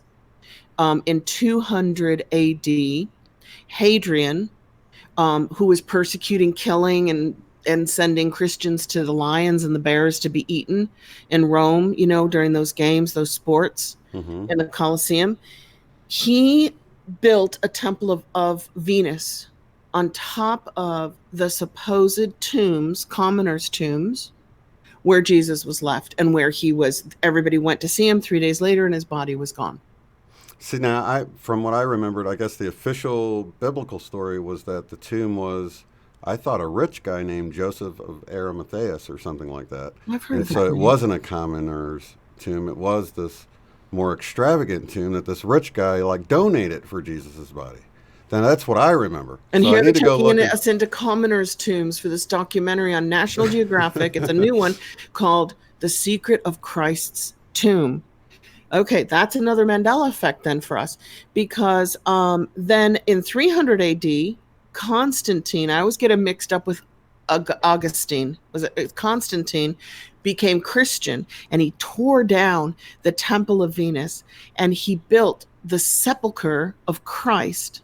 in 200 AD, Hadrian, who was persecuting, killing, and sending Christians to the lions and the bears to be eaten in Rome, during those games, those sports in the Colosseum, he built a temple of Venus on top of the supposed tombs, commoners' tombs, where Jesus was left and where everybody went to see him 3 days later and his body was gone. See, now, from what I remembered, I guess the official biblical story was that the tomb was I thought a rich guy named Joseph of Arimathea or something like that. I've heard And of that so it name. wasn't a commoner's tomb. It was this more extravagant tomb that this rich guy like donated for Jesus's body. Then that's what I remember. And So here I they're need to go taking look. us into commoners' tombs for this documentary on National Geographic. It's a new one called The Secret of Christ's Tomb. Okay, that's another Mandela effect then for us, because then in 300 AD, Constantine, I always get him mixed up with Augustine, was it Constantine, became Christian, and he tore down the Temple of Venus, and he built the sepulcher of Christ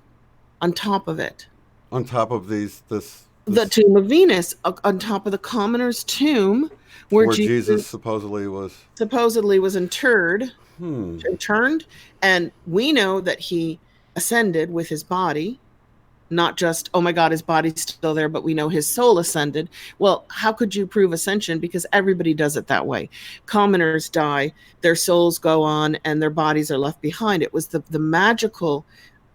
on top of it. On top of the tomb of Venus, on top of the commoner's tomb, where Jesus supposedly was interred. Turned, and we know that he ascended with his body, not just, oh my God, his body's still there, but we know his soul ascended. Well, how could you prove ascension? Because everybody does it that way. Commoners die, their souls go on, and their bodies are left behind. It was the magical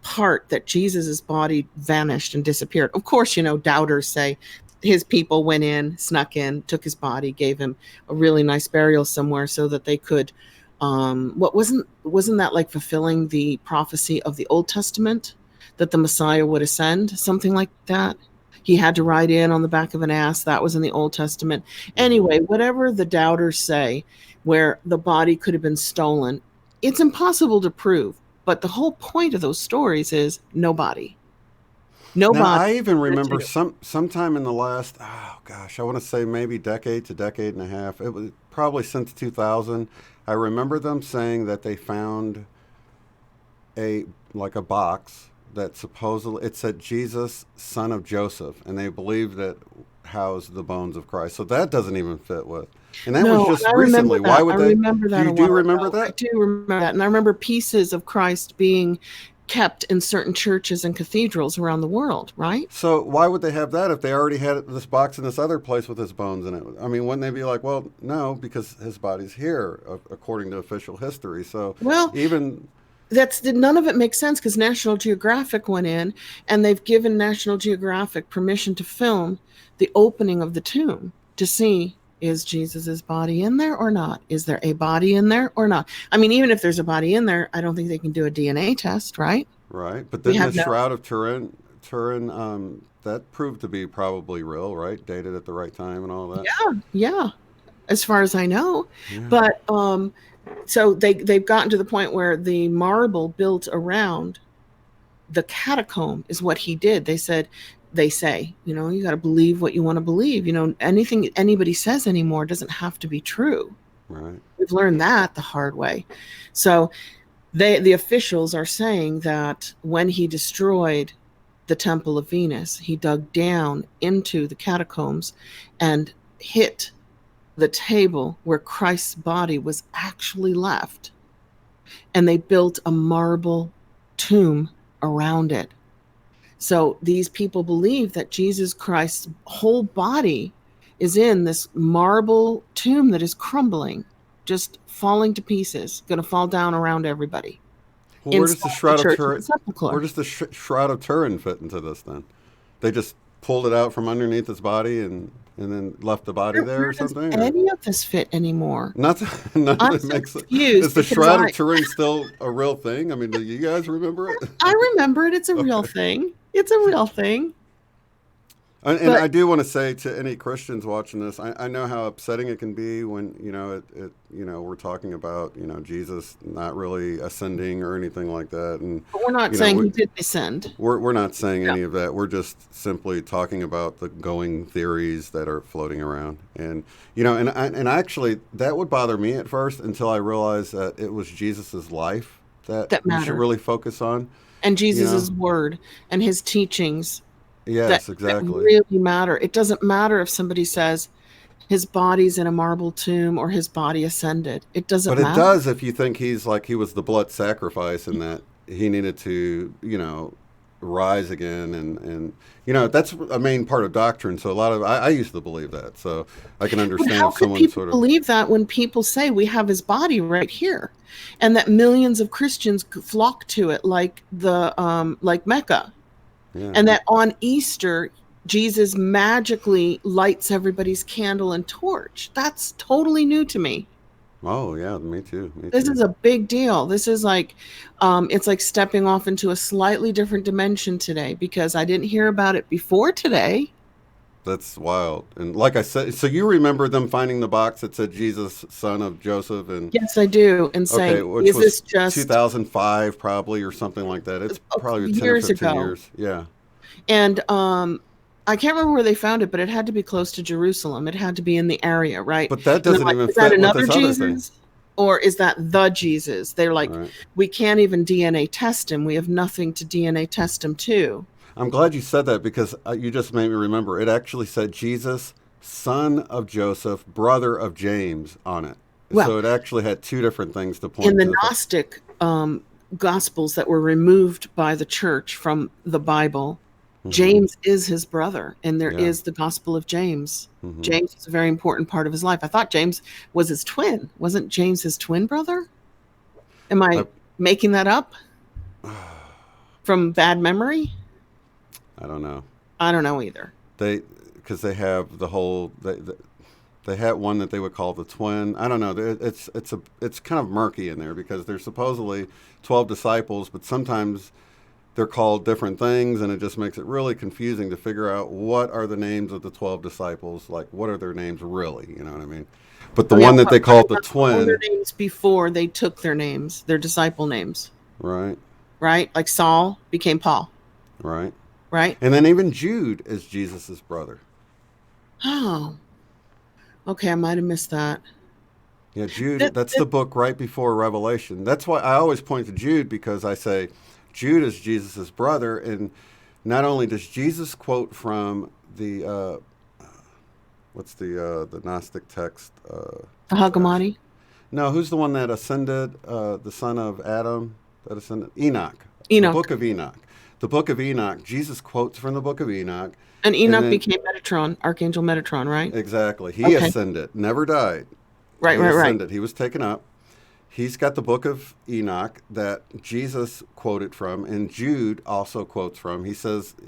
part that Jesus's body vanished and disappeared. Of course, doubters say his people went in, snuck in, took his body, gave him a really nice burial somewhere so that they could wasn't that like fulfilling the prophecy of the Old Testament that the Messiah would ascend, something like that? He had to ride in on the back of an ass. That was in the Old Testament. Anyway, whatever the doubters say, where the body could have been stolen, it's impossible to prove. But the whole point of those stories is no body. Now, I even remember sometime in the last, I want to say maybe decade to decade and a half. It was probably since 2000. I remember them saying that they found a box that supposedly it said Jesus, son of Joseph, and they believed that housed the bones of Christ. So that doesn't even fit with. And that was just recently. Why would they? Remember that. You do remember that? I do remember that, and I remember pieces of Christ being kept in certain churches and cathedrals around the world, right? So why would they have that if they already had this box in this other place with his bones in it? I mean, wouldn't they be like, well, no, because his body's here, according to official history. So none of it makes sense, because National Geographic went in and they've given National Geographic permission to film the opening of the tomb to see, is Jesus's body in there or not? Is there a body in there or not? I mean, even if there's a body in there, I don't think they can do a DNA test, right? Right. But then the Shroud of Turin, that proved to be probably real, right? Dated at the right time and all that. Yeah. As far as I know. Yeah. But so they've gotten to the point where the marble built around the catacomb is what he did. They say, you got to believe what you want to believe. Anything anybody says anymore doesn't have to be true. Right. We've learned that the hard way. So the officials are saying that when he destroyed the Temple of Venus, he dug down into the catacombs and hit the table where Christ's body was actually left. And they built a marble tomb around it. So these people believe that Jesus Christ's whole body is in this marble tomb that is crumbling, just falling to pieces, going to fall down around everybody. Well, where does the Shroud of Turin fit into this then? They just pulled it out from underneath his body and then left the body there or something? Does any of this fit anymore? None of it makes sense. Is the Shroud of Turin still a real thing? I mean, do you guys remember it? I remember it. It's a real thing. It's a real thing. And I do want to say to any Christians watching this, I know how upsetting it can be when we're talking about Jesus not really ascending or anything like that, but we're not saying he did ascend. We're not saying any of that. We're just simply talking about the going theories that are floating around, and and actually that would bother me at first until I realized that it was Jesus's life that we should really focus on, and Jesus's word and his teachings. Yes, exactly. That really matter. It doesn't matter if somebody says his body's in a marble tomb or his body ascended. It doesn't matter. But it does if you think he was the blood sacrifice and that he needed to, rise again. And that's a main part of doctrine. So I used to believe that. So I can understand if someone people believe that when people say we have his body right here and that millions of Christians flock to it like Mecca. Yeah. And that on Easter, Jesus magically lights everybody's candle and torch. That's totally new to me. Oh yeah, me too. This is a big deal. This is like, it's like stepping off into a slightly different dimension today, because I didn't hear about it before today. That's wild. And like I said, so you remember them finding the box that said Jesus, son of Joseph, and Yes, I do. And saying, okay, which is was this just 2005 probably or something like that. It's probably 10 or years 15 ago? years. Yeah. And I can't remember where they found it, but it had to be close to Jerusalem. It had to be in the area, right? But that And I'm doesn't like, even is that fit with another this other Jesus? thing. Or is that the Jesus? They're like, Right. we can't even DNA test him. We have nothing to DNA test him to. I'm glad you said that, because you just made me remember. It actually said Jesus, son of Joseph, brother of James on it. Well, So it actually had two different things to point in the to. Gnostic Gospels that were removed by the church from the Bible, James is his brother, and there is the Gospel of James. James is a very important part of his life. I thought James was his twin. Wasn't James his twin brother? Am I making that up from bad memory? I don't know. I don't know either. Because they have the whole they had one that they would call the twin. I don't know. It's kind of murky in there, because there's supposedly 12 disciples, but sometimes they're called different things, and it just makes it really confusing to figure out what are the names of the 12 disciples. Like, what are their names really? You know what I mean? But the one that they called the twin. Their names before they took their names, their disciple names. Right. Right? Like Saul became Paul. Right. Right. And then even Jude is Jesus's brother. Oh. Okay, I might have missed that. Yeah, Jude, that's the book right before Revelation. That's why I always point to Jude, because I say Jude is Jesus's brother, and not only does Jesus quote from the what's the Gnostic text? The Hag Hammadi? No, who's the one that ascended? The son of Adam that ascended? Enoch. Enoch. The book of Enoch. The book of Enoch. Jesus quotes from the book of Enoch. And Enoch became Metatron, Archangel Metatron, right? Exactly. He ascended, never died. Right. He was taken up. He's got the book of Enoch that Jesus quoted from, and Jude also quotes from. He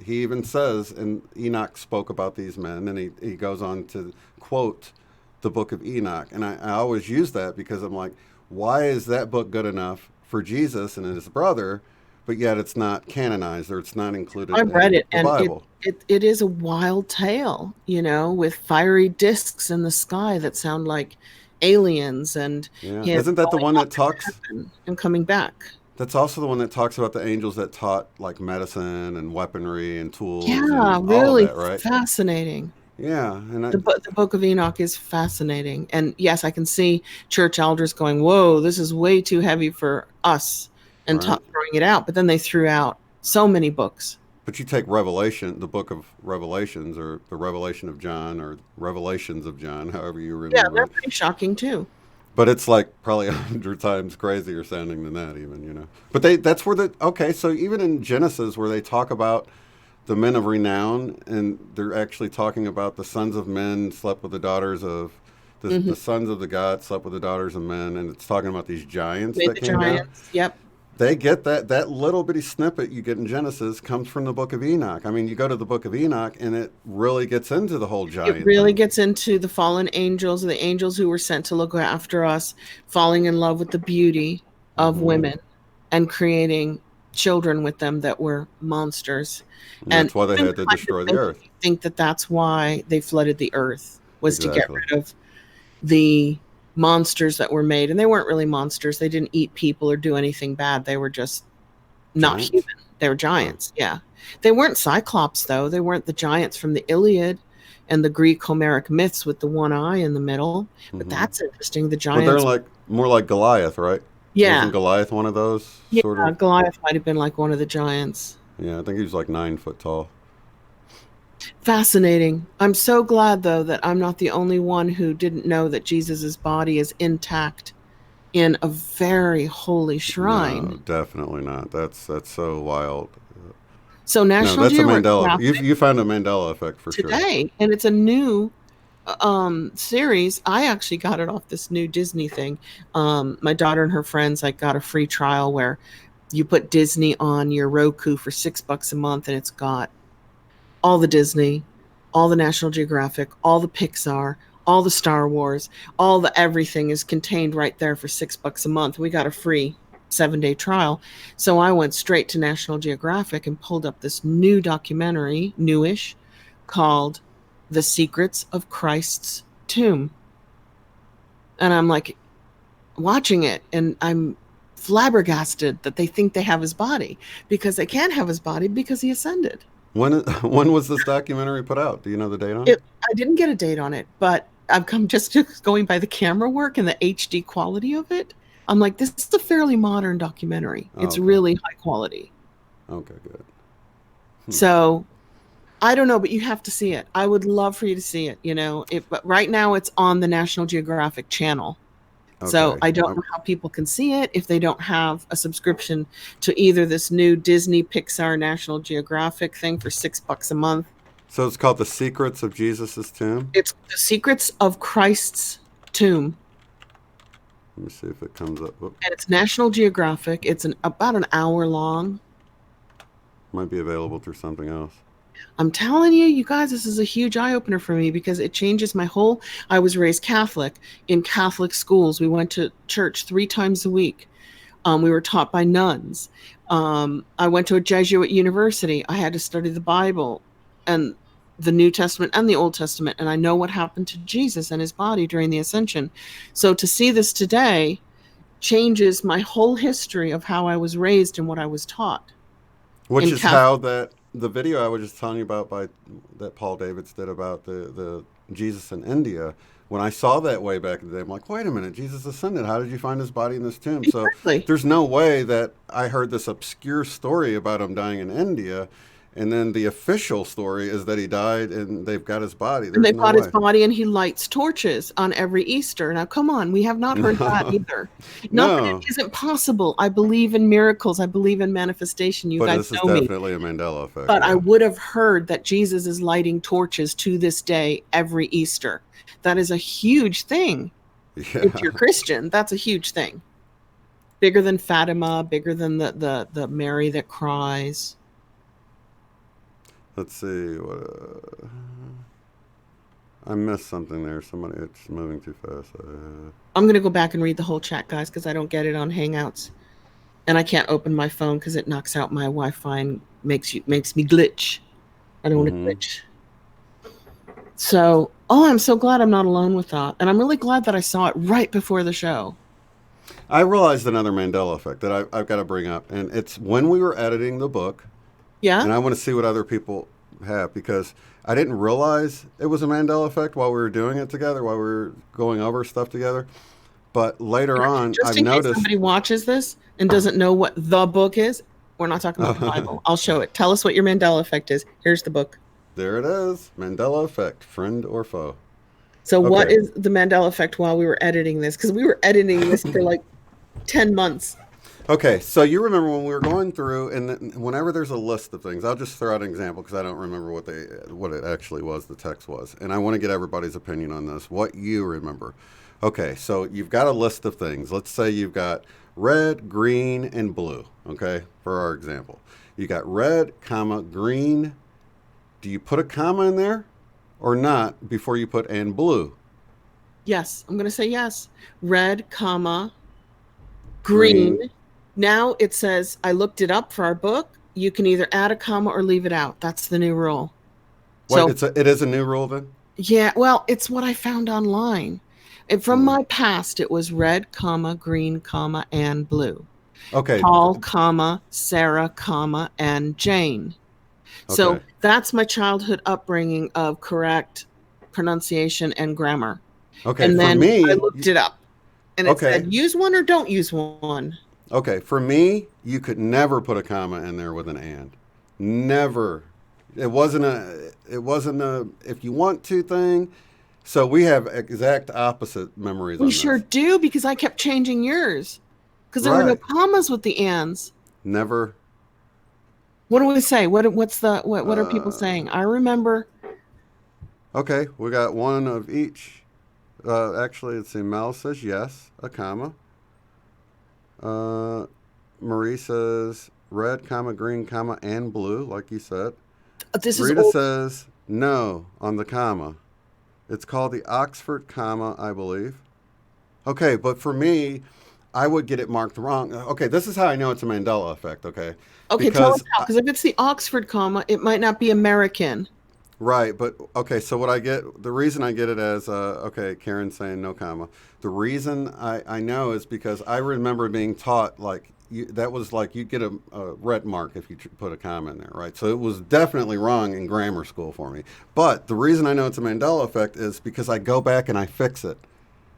even says, and Enoch spoke about these men, and he goes on to quote the book of Enoch. And I always use that, because I'm like, why is that book good enough for Jesus and his brother, but yet it's not canonized, or it's not included in the Bible? It is a wild tale, with fiery discs in the sky that sound like aliens, and isn't that the one that talks and coming back? That's also the one that talks about the angels that taught like medicine and weaponry and tools. Yeah, and really all of that, right? fascinating. Yeah, and the book of Enoch is fascinating, and yes, I can see church elders going, "Whoa, this is way too heavy for us," and throwing it out. But then they threw out so many books. But you take Revelation, the book of Revelations, or the Revelation of John, or Revelations of John, however you remember. Yeah, they're pretty shocking too. But it's like probably 100 times crazier sounding than that, even. But that's where so even in Genesis, where they talk about the men of renown, and they're actually talking about the sons of men slept with the daughters of the sons of the gods slept with the daughters of men, and it's talking about these giants that came down. Yep. They get that little bitty snippet you get in Genesis comes from the book of Enoch. I mean, you go to the book of Enoch, and it really gets into the whole giant. It really gets into the fallen angels, the angels who were sent to look after us, falling in love with the beauty of women, and creating children with them that were monsters. And that's why they had to destroy the earth. I think that's why they flooded the earth, was to get rid of the monsters that were made. And they weren't really monsters. They didn't eat people or do anything bad. They were just not human. They were giants. Yeah. They weren't Cyclops, though. They weren't the giants from the Iliad and the Greek Homeric myths with the one eye in the middle. But that's interesting. The giants. But they're more like Goliath, right? Yeah. Wasn't Goliath one of those? Yeah, sort of? Goliath might have been like one of the giants. Yeah, I think he was like 9 foot tall. Fascinating. I'm so glad, though, that I'm not the only one who didn't know that Jesus's body is intact in a very holy shrine. No, definitely not. That's so wild. So National Geographic. Mandela. You found a Mandela effect for sure. Today, and it's a new series. I actually got it off this new Disney thing. My daughter and her friends got a free trial where you put Disney on your Roku for $6 a month, and it's got all the Disney, all the National Geographic, all the Pixar, all the Star Wars, all the everything is contained right there for $6 a month. We got a free 7-day trial. So I went straight to National Geographic and pulled up this new documentary, newish, called The Secrets of Christ's Tomb. And I'm like watching it, and I'm flabbergasted that they think they have his body, because they can't have his body because he ascended. When was this documentary put out? Do you know the date on it? I didn't get a date on it, but I've come just going by the camera work and the HD quality of it. I'm like, this is a fairly modern documentary. It's really high quality. Okay, good. So I don't know, but you have to see it. I would love for you to see it, but right now it's on the National Geographic channel. Okay. So I don't know how people can see it if they don't have a subscription to either this new Disney, Pixar, National Geographic thing for $6 a month. So it's called The Secrets of Jesus' Tomb? It's The Secrets of Christ's Tomb. Let me see if it comes up. And it's National Geographic. It's about an hour long. Might be available through something else. I'm telling you guys, this is a huge eye-opener for me, because it changes my whole... I was raised Catholic in Catholic schools. We went to church 3 times a week. We were taught by nuns. I went to a Jesuit university. I had to study the Bible and the New Testament and the Old Testament, and I know what happened to Jesus and his body during the ascension. So to see this today changes my whole history of how I was raised and what I was taught. Which is how the video I was just telling you about that Paul Davids did about the Jesus in India. When I saw that way back in the day, I'm like, wait a minute, Jesus ascended. How did you find his body in this tomb? Exactly. So there's no way that I heard this obscure story about him dying in India, and then the official story is that he died and they've got his body. And they brought his body, and he lights torches on every Easter. Now, come on, we have not heard that either. Not that it isn't possible. I believe in miracles. I believe in manifestation. You guys know me. But this is definitely a Mandela effect. But I would have heard that Jesus is lighting torches to this day every Easter. That is a huge thing. Yeah. If you're Christian, that's a huge thing. Bigger than Fatima, bigger than the Mary that cries. Let's see. I missed something there. It's moving too fast. I'm going to go back and read the whole chat, guys, because I don't get it on Hangouts. And I can't open my phone because it knocks out my Wi-Fi and makes me glitch. I don't want to glitch. So, I'm so glad I'm not alone with that. And I'm really glad that I saw it right before the show. I realized another Mandela effect that I've got to bring up. And it's when we were editing the book. Yeah. And I want to see what other people have, because I didn't realize it was a Mandela effect while we were doing it together, while we were going over stuff together. But later on, I've noticed... Case somebody watches this and doesn't know what the book is, we're not talking about the Bible. I'll show it. Tell us what your Mandela effect is. Here's the book. There it is. Mandela Effect, friend or foe. So what is the Mandela Effect while we were editing this? Because we were editing this for like 10 months. Okay, so you remember when we were going through, and whenever there's a list of things, I'll just throw out an example because I don't remember what it actually was, the text was. And I want to get everybody's opinion on this, what you remember. Okay, so you've got a list of things. Let's say you've got red, green, and blue, okay, for our example. You got red, comma, green. Do you put a comma in there or not before you put and blue? Yes, I'm going to say yes. Red, comma, green. Now it says, I looked it up for our book. You can either add a comma or leave it out. That's the new rule. Wait, so it is a new rule then? Yeah, well, it's what I found online. And from my past, it was red, comma, green, comma, and blue. Okay. Paul, comma, Sarah, comma, and Jane. So that's my childhood upbringing of correct pronunciation and grammar. Okay, and then for me, I looked it up. And it said, use one or don't use one. Okay, for me, you could never put a comma in there with an and. Never. It wasn't a if you want to thing. So we have exact opposite memories on this. We sure do, because I kept changing yours. Because there were no commas with the ands. Never. What do we say? What are people saying? I remember. Okay, we got one of each. Actually, let's see. Mel says yes, a comma. Marie says red, comma, green, comma, and blue, like you said. This is Rita old. says no on the comma. It's called the Oxford comma, I believe. Okay, but for me, I would get it marked wrong. Okay, this is how I know it's a Mandela effect, okay? Okay, tell us Because, how. Because if it's the Oxford comma, it might not be American. right, but okay, so what I get, the reason I get it as, okay, Karen's saying no comma. The reason I know is because I remember being taught, like, that was like you get a red mark if you put a comma in there, right? So it was definitely wrong in grammar school for me. But the reason I know it's a Mandela effect is because I go back and I fix it.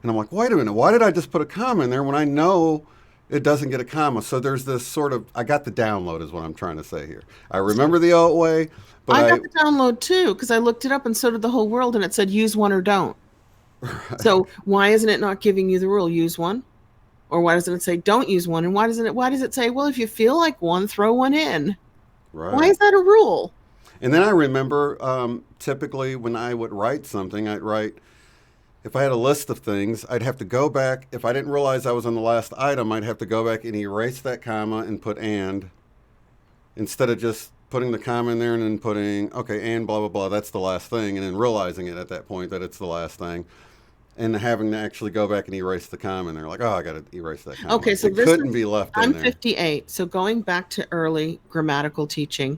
And I'm like, wait a minute, why did I just put a comma in there when I know it doesn't get a comma? So there's this sort of, I got the download is what I'm trying to say here. I remember the old way, but I got the download too because I looked it up and so did the whole world and it said use one or don't. Right. So why isn't it not giving you the rule? Use one? Or why doesn't it say don't use one? And why does it say, well, if you feel like one, throw one in? Why Right. is that a rule? And then I remember typically when I would write something, I'd write, if I had a list of things, I'd have to go back. If I didn't realize I was on the last item, I'd have to go back and erase that comma and put and instead of just putting the comma in there and then putting, okay, and blah, blah, blah, that's the last thing. And then realizing it at that point that it's the last thing and having to actually go back and erase the comma. And they're like, oh, I got to erase that comma. Okay, so it couldn't be left in I'm there. 58. So going back to early grammatical teaching,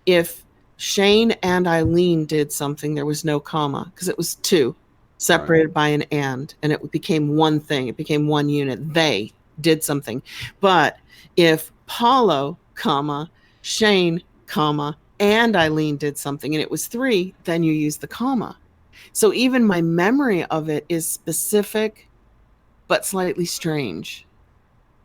if Shane and Eileen did something, there was no comma because it was two separated by an and it became one thing. It became one unit. They did something. But if Paulo, comma, Shane, comma, and Eileen did something and it was three, then you use the comma. So even my memory of it is specific, but slightly strange,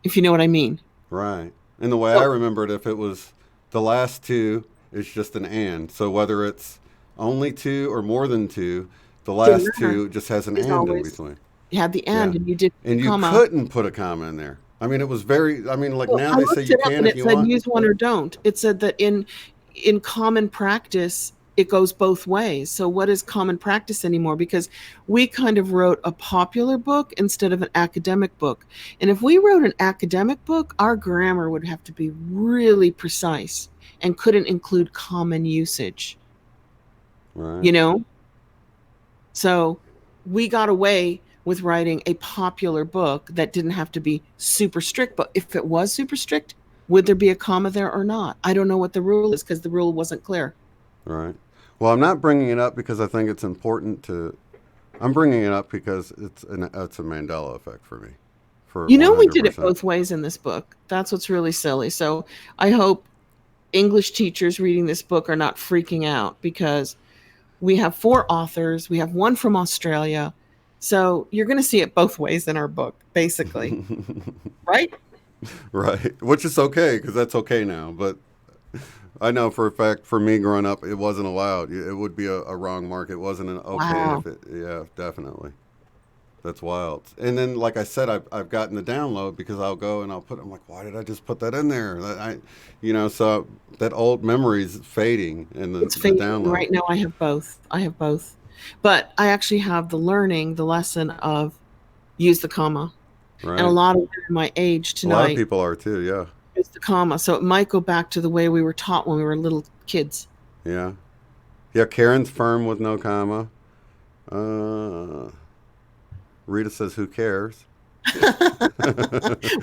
if you know what I mean. Right. And the way I remember it, if it was the last two, it's just an and. So whether it's only two or more than two, the last two just has an and in between. You had the and, and you did and you comma. couldn't put a comma in there. I mean, it was very. I mean, like now they say you can if you said want. Use one or don't. It said that in common practice, it goes both ways. So what is common practice anymore? Because we kind of wrote a popular book instead of an academic book. And if we wrote an academic book, our grammar would have to be really precise and couldn't include common usage. Right. You know? So we got away with writing a popular book that didn't have to be super strict. But if it was super strict, would there be a comma there or not? I don't know what the rule is because the rule wasn't clear. Right. Well, I'm not bringing it up because I think it's important to. I'm bringing it up because it's a Mandela effect for me. For you know, 100%. We did it 100%. both ways in this book. That's what's really silly. So I hope English teachers reading this book are not freaking out because we have 4 authors. We have one from Australia. So you're going to see it both ways in our book, basically. Right? Right. Which is okay because that's okay now. But I know for a fact, for me growing up, it wasn't allowed. It would be a wrong mark. It wasn't an okay. Wow. If it, yeah, definitely. That's wild. And then, like I said, I've gotten the download because I'll go and I'll put. I'm like, why did I just put that in there? So that old memory is fading in the download. Right now, I have both. But I actually have the lesson of use the comma. Right. And a lot of women my age tonight. A lot of people are too, yeah. Use the comma. So it might go back to the way we were taught when we were little kids. Yeah. Yeah, Karen's firm with no comma. Rita says, who cares?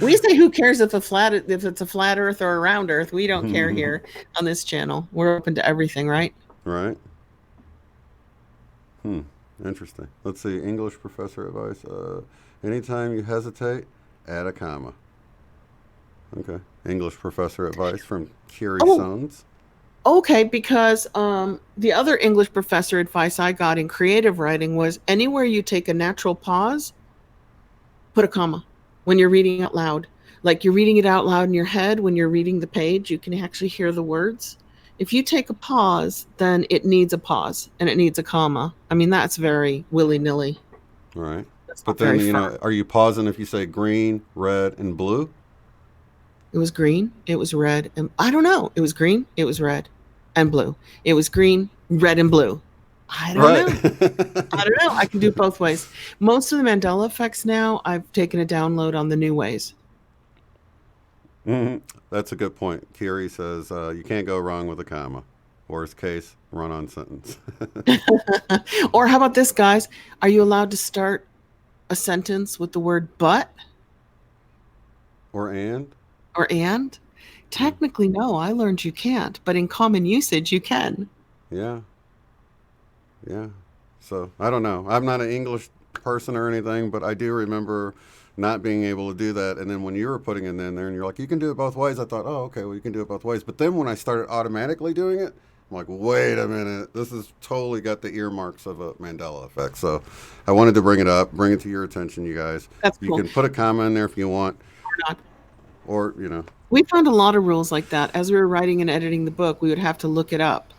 We say who cares if it's a flat earth or a round earth. We don't care here on this channel. We're open to everything, right? Right. Interesting. Let's see. English professor advice. Anytime you hesitate, add a comma. Okay. English professor advice from Curie Sons. Okay, because the other English professor advice I got in creative writing was anywhere you take a natural pause, put a comma when you're reading out loud. Like you're reading it out loud in your head, when you're reading the page, you can actually hear the words. If you take a pause, then it needs a pause and it needs a comma. I mean, that's very willy-nilly. Right. But then, are you pausing if you say green, red, and blue? It was green, it was red, and I don't know. It was green, it was red, and blue. It was green, red, and blue. I don't know. I don't know. I can do both ways. Most of the Mandela effects now, I've taken a download on the new ways. Mm-hmm. That's a good point. Kiri says you can't go wrong with a comma. Worst case, run-on sentence. Or how about this, guys? Are you allowed to start a sentence with the word but Or and? or and? Technically, no. I learned you can't, but in common usage, you can. Yeah. Yeah. So I don't know. I'm not an English person or anything, but I do remember not being able to do that. And then when you were putting it in there and you're like, you can do it both ways, I thought, oh, okay, well, you can do it both ways. But then when I started automatically doing it, I'm like, wait a minute, this has totally got the earmarks of a Mandela effect. So I wanted to bring it up, bring it to your attention, you guys. That's You cool. can put a comma in there if you want, Or not. or, you know. We found a lot of rules like that. As we were writing and editing the book, we would have to look it up.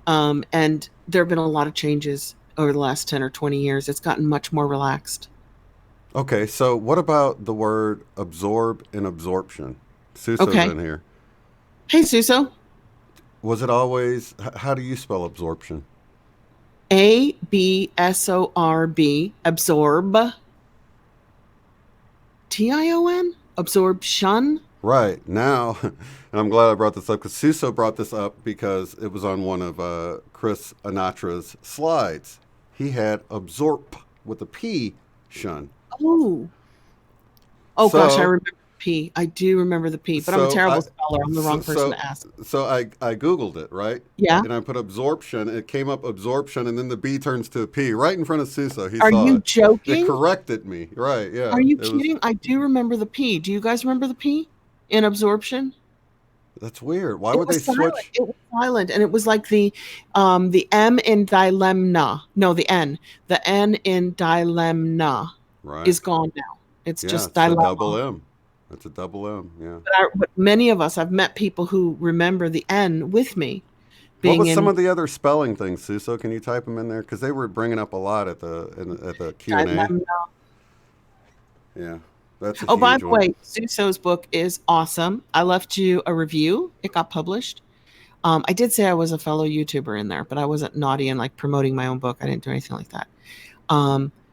And there have been a lot of changes over the last 10 or 20 years. It's gotten much more relaxed. Okay, so what about the word absorb and absorption? Suso's Okay. in here. Hey, Suso. Was it always, how do you spell absorption? ABSORB, absorb. TION, absorption. Right. Now, and I'm glad I brought this up because Suso brought this up because it was on one of Chris Anatra's slides. He had absorp with a P, shun. Oh, gosh, I remember the P. I do remember the P, but I'm a terrible speller. I'm the wrong person to ask. So I Googled it, right? Yeah. And I put absorption. It came up absorption, and then the B turns to a P right in front of Suso. He Are saw you it. joking? It corrected me. Right, yeah. Are you kidding? I do remember the P. Do you guys remember the P in absorption? That's weird. Why would they switch? It was silent, and it was like the M in dilemma. No, the N. The N in dilemma is gone now. It's just dilemma. It's a double M. It's a double M. Yeah. But many of us, I've met people who remember the N with me. What was some of the other spelling things, Suso? Can you type them in there? Because they were bringing up a lot at the Q&A. Dilemma. Yeah. That's by the way, Suso's book is awesome. I left you a review. It got published. I did say I was a fellow YouTuber in there, but I wasn't naughty and like promoting my own book. I didn't do anything like that.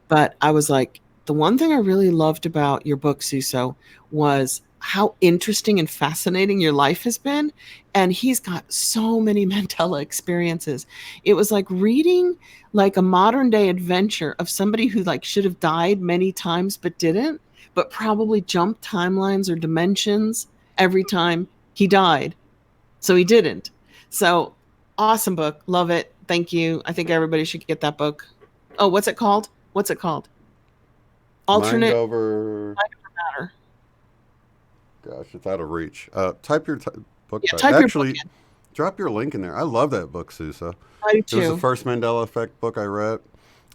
But I was like, the one thing I really loved about your book, Suso, was how interesting and fascinating your life has been. And he's got so many Mandela experiences. It was like reading like a modern day adventure of somebody who like should have died many times but didn't, but probably jumped timelines or dimensions every time he died. So he didn't. So awesome book. Love it. Thank you. I think everybody should get that book. Oh, what's it called? What's it called? Alternate Mind over matter. Gosh, it's out of reach. Type your book. Yeah, type Actually, your book in. Drop your link in there. I love that book, Suso. I do too. It was the first Mandela Effect book I read.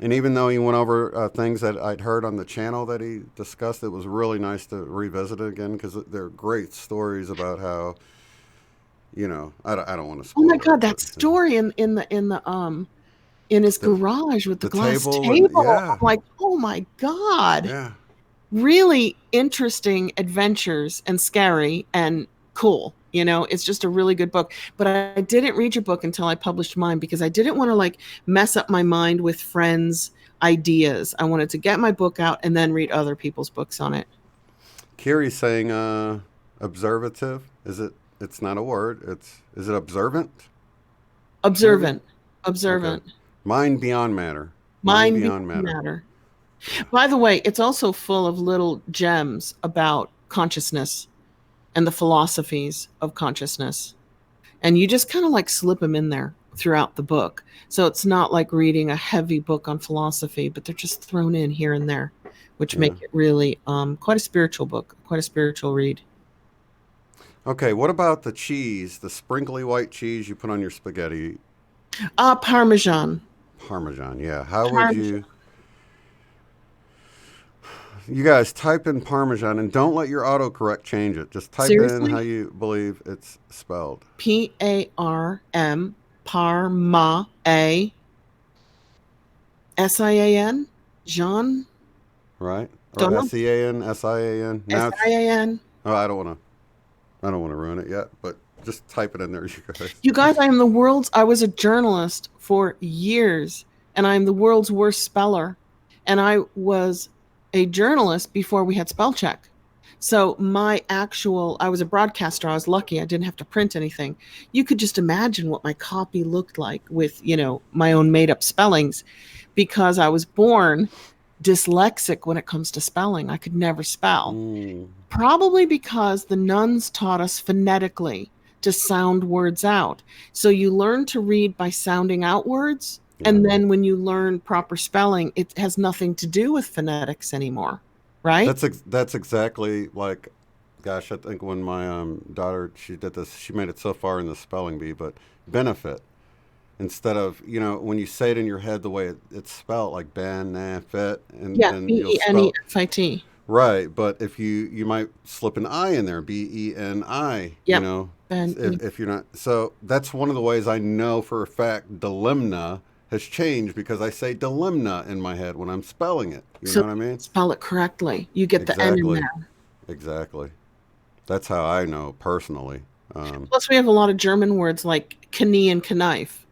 And even though he went over things that I'd heard on the channel that he discussed, it was really nice to revisit it again because they're great stories about how, you know, I don't want to spoil. Oh my God, that story in his garage with the glass table. Yeah. I'm like, oh my God. Yeah. Really interesting adventures and scary and cool. You know, it's just a really good book. But I didn't read your book until I published mine because I didn't want to like mess up my mind with friends' ideas. I wanted to get my book out and then read other people's books on it. Kiri's saying observative. It's not a word. Is it observant? Observant. Observant. Okay. Mind beyond matter. Mind beyond matter. By the way, it's also full of little gems about consciousness and the philosophies of consciousness. And you just kind of like slip them in there throughout the book. So it's not like reading a heavy book on philosophy, but they're just thrown in here and there, which make it really quite a spiritual book, quite a spiritual read. Okay, what about the cheese, the sprinkly white cheese you put on your spaghetti? Parmesan. Parmesan, yeah. How would you... You guys type in Parmesan and don't let your autocorrect change it. Just type in how you believe it's spelled. P-A-R-M, Parma, A, S-I-A-N, Jean. Right? Or S-E-A-N, S-I-A-N. S-I-A-N. Oh, I don't want to ruin it yet, but just type it in there, you guys. You guys, I was a journalist for years, and I'm the world's worst speller. And I was a journalist before we had spell check. So I was a broadcaster. I was lucky. I didn't have to print anything. You could just imagine what my copy looked like with, my own made up spellings, because I was born dyslexic when it comes to spelling. I could never spell. Probably because the nuns taught us phonetically to sound words out. So you learn to read by sounding out words. Yeah. And then when you learn proper spelling, it has nothing to do with phonetics anymore. Right? That's exactly like, gosh, I think when my daughter, she did this, she made it so far in the spelling bee, but benefit. Instead of, when you say it in your head the way it's spelled, like benefit, and then you'll spell Benefit. Right, but if you might slip an I in there, BENI, yep. If you're not. So that's one of the ways I know for a fact dilemma has changed, because I say dilemma in my head when I'm spelling it. You know what I mean? Spell it correctly. You get the N in there. Exactly. That's how I know personally. Plus, we have a lot of German words like Knie and Knife.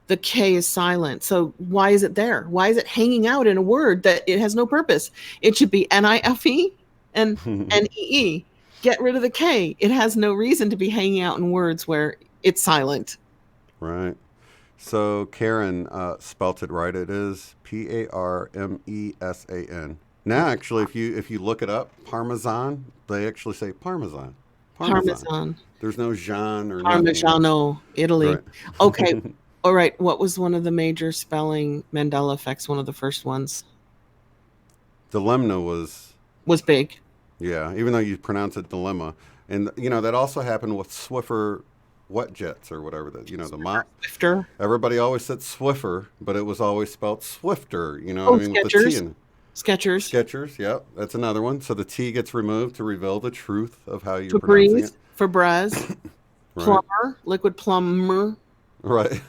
The K is silent. So why is it there? Why is it hanging out in a word that it has no purpose? It should be NIFE and NEE. Get rid of the K. It has no reason to be hanging out in words where it's silent. Right. So Karen spelt it right. It is Parmesan. Now, actually, if you look it up, Parmesan, they actually say Parmesan. Parmesan. There's no Jean or Parmigiano, Italy. Right. Okay. All right. What was one of the major spelling Mandela effects? One of the first ones. Dilemma was big. Yeah, even though you pronounce it dilemma, and that also happened with Swiffer wet jets or whatever the mop. Swifter. Everybody always said Swiffer, but it was always spelled Swifter. You know what I mean? Skechers. With the T in it. Skechers. Yep, that's another one. So the T gets removed to reveal the truth of how you're pronouncing it. Febreze. Right. Plumber. Liquid plumber. Right.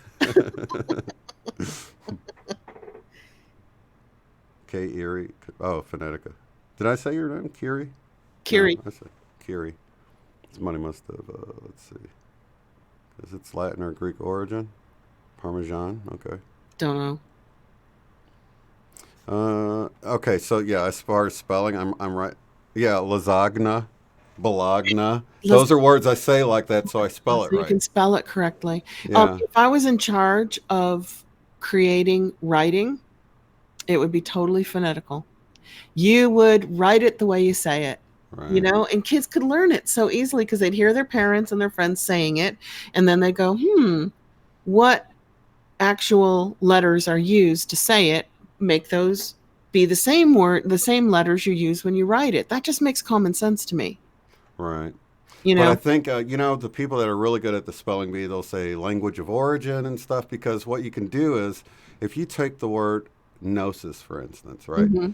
K. Erie. Oh, Phonetica. Did I say your name? Kiri? Kiri. No, I said Kiri. Somebody must have, let's see. Is it Latin or Greek origin? Parmesan? Okay. Don't know. Okay, so yeah, as far as spelling, I'm right. Yeah, lasagna, bologna. Those are words I say like that, so I spell it right. You can spell it correctly. Yeah. If I was in charge of creating writing, it would be totally phonetical. You would write it the way you say it, right. And kids could learn it so easily because they'd hear their parents and their friends saying it, and then they go, what actual letters are used to say it? Make those be the same word, the same letters you use when you write it. That just makes common sense to me. Right. But I think, the people that are really good at the spelling bee, they'll say language of origin and stuff, because what you can do is, if you take the word gnosis, for instance, right? Mm-hmm.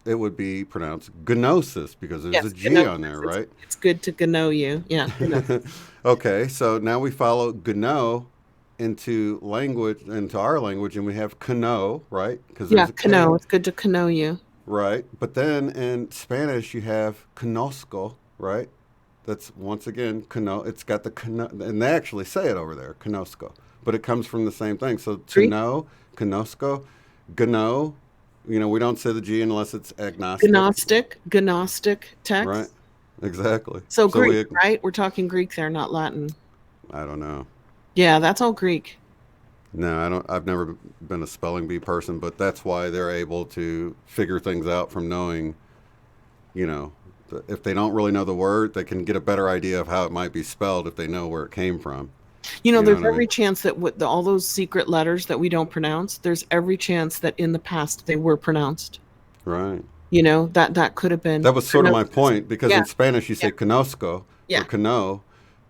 It would be pronounced gnosis because there's a G on there, right? It's good to know you. Yeah. Okay, so now we follow gno into our language, and we have cano, right? Cano. It's good to know you. Right. But then in Spanish, you have conozco, right? That's, once again, cano. It's got the cano, and they actually say it over there, conozco. But it comes from the same thing. So to know, conozco, gno. We don't say the G unless it's agnostic. Gnostic text. Right. Exactly. So Greek, right? We're talking Greek there, not Latin. I don't know. Yeah, that's all Greek. No, I've never been a spelling bee person, but that's why they're able to figure things out from knowing, if they don't really know the word, they can get a better idea of how it might be spelled if they know where it came from. There's every chance that with all those secret letters that we don't pronounce, there's every chance that in the past they were pronounced. Right. That could have been. That was sort of my point, because in Spanish you say conozco or cano,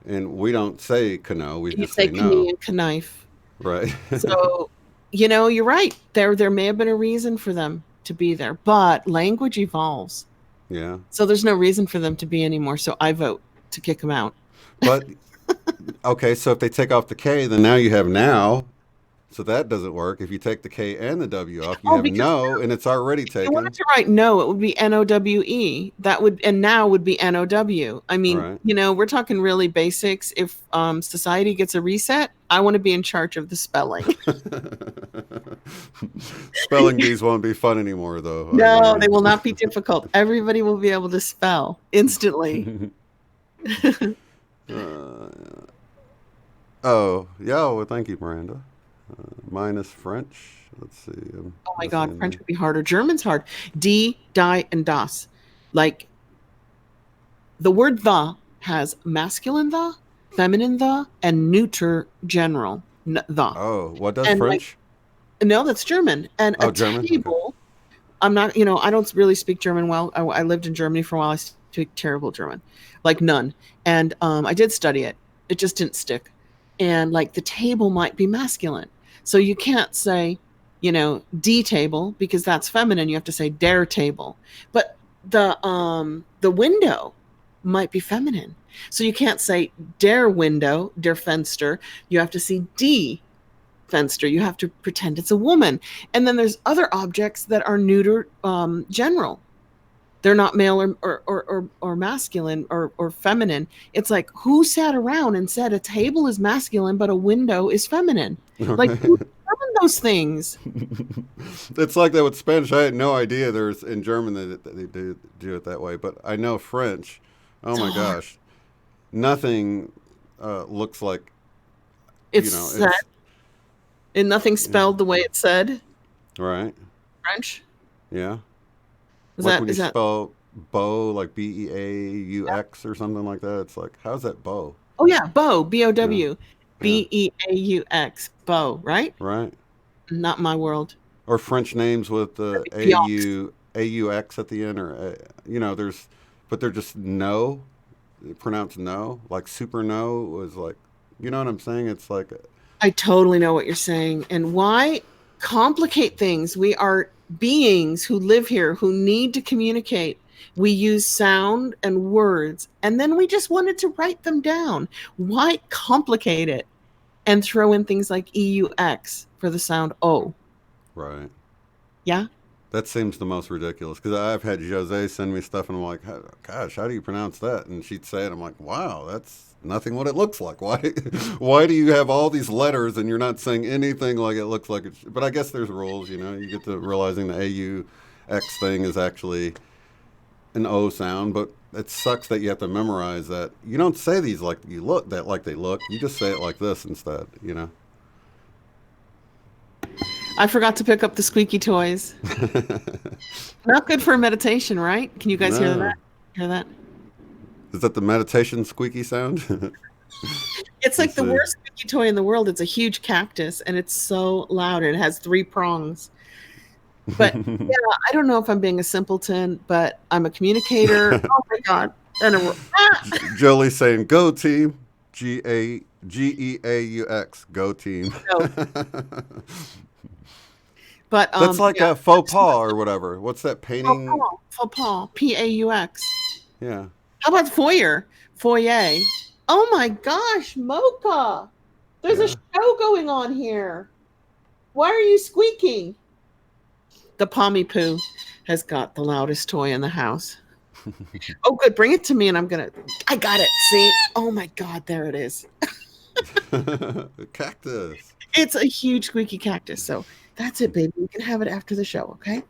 and we don't say cano, we just say no. And knife. Right. So, you're right. There may have been a reason for them to be there, but language evolves. Yeah. So there's no reason for them to be anymore. So I vote to kick them out. But okay, so if they take off the K, then now you have now. So that doesn't work. If you take the K and the W off, you have no, and it's already taken. If you wanted to write no, it would be NOWE. And now would be NOW. I mean, right. We're talking really basics. If society gets a reset, I want to be in charge of the spelling. Spelling bees won't be fun anymore, though. No, they will not be difficult. Everybody will be able to spell instantly. Oh, yeah. Well, thank you, Miranda. Mine is French. Let's see. Oh my God, French would be harder. German's hard. Die, and das. Like the word the has masculine the, feminine the, and neuter general the. Oh, what does French? No, that's German. And a German? table. Okay. I'm not, I don't really speak German well. I lived in Germany for a while. I speak terrible German, like none. And I did study it. It just didn't stick. And like the table might be masculine. So you can't say, D table because that's feminine. You have to say der table. But the window might be feminine. So you can't say der window, der Fenster. You have to say die Fenster. You have to pretend it's a woman. And then there's other objects that are neuter general. They're not male or masculine or feminine. It's like, who sat around and said a table is masculine, but a window is feminine? Like, who determined those things? It's like that with Spanish. I had no idea there's in German that they do it that way, but I know French. Oh my gosh. Nothing looks like it's said. And nothing spelled the way it said. Right. French. Yeah. When you spell bow, like B-E-A-U-X or something like that, it's like, how's that bow? Oh yeah, bow, B-O-W, yeah. B-E-A-U-X, bow, right? Right. Not my world. Or French names with the A-U-X at the end, or but they're just no, pronounced no, like super no was like, you know what I'm saying? It's like. I totally know what you're saying. And why complicate things? We are beings who live here, who need to communicate. We use sound and words, and then we just wanted to write them down. Why complicate it and throw in things like EUX for the sound O? Right. Yeah? That seems the most ridiculous, because I've had Jose send me stuff, and I'm like, gosh, how do you pronounce that? And she'd say it, I'm like, wow, that's nothing what it looks like. Why do you have all these letters and you're not saying anything like it looks like it? But I guess there's rules, you get to realizing the AUX thing is actually an O sound, but it sucks that you have to memorize that. You don't say these like they look. You just say it like this instead, I forgot to pick up the squeaky toys. Not good for a meditation, right? Can you guys hear that? Hear that? Is that the meditation squeaky sound? It's like the worst squeaky toy in the world. It's a huge cactus, and it's so loud, and it has 3 prongs. But yeah, I don't know if I'm being a simpleton, but I'm a communicator. Oh my God. Jolie's saying, go team. Geaux, go team. No. But that's like a faux pas or whatever. What's that painting? Faux pas. P-A-U-X. Yeah. How about foyer? Foyer. Oh my gosh, Mocha. There's a show going on here. Why are you squeaking? The Pommy Poo has got the loudest toy in the house. Oh, good. Bring it to me and I got it. See? Oh my God, there it is. Cactus. It's a huge squeaky cactus. So that's it, baby. You can have it after the show, okay?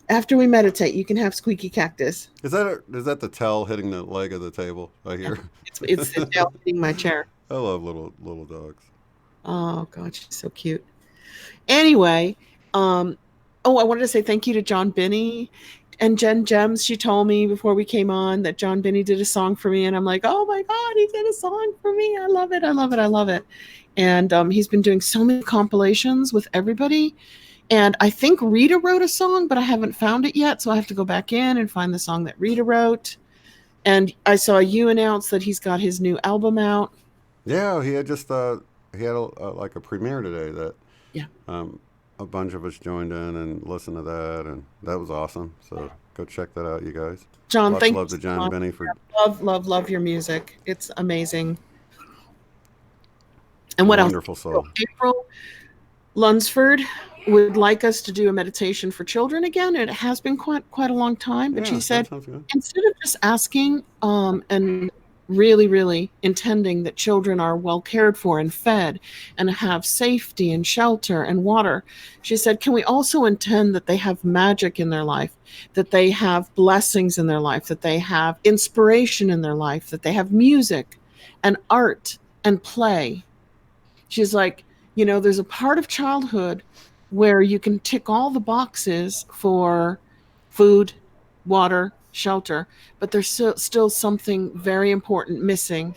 After we meditate, you can have squeaky cactus. Is that the tail hitting the leg of the table? I hear. It's the tail hitting my chair. I love little dogs. Oh God, she's so cute. Anyway, I wanted to say thank you to John Binney and Jen Gems. She told me before we came on that John Binney did a song for me, and I'm like, oh my God, he did a song for me. I love it. I love it. I love it. And he's been doing so many compilations with everybody. And I think Rita wrote a song, but I haven't found it yet. So I have to go back in and find the song that Rita wrote. And I saw you announce that he's got his new album out. Yeah, he had just he had like a premiere today that a bunch of us joined in and listened to that, and that was awesome. So go check that out, you guys. John, thank you. Love to John Binney for love your music. It's amazing. And what wonderful else? Soul. April Lunsford would like us to do a meditation for children again. It has been quite a long time, but she said instead of just asking and really, really intending that children are well cared for and fed and have safety and shelter and water. She said, can we also intend that they have magic in their life, that they have blessings in their life, that they have inspiration in their life, that they have music and art and play? She's like, there's a part of childhood where you can tick all the boxes for food, water, shelter, but there's still something very important missing.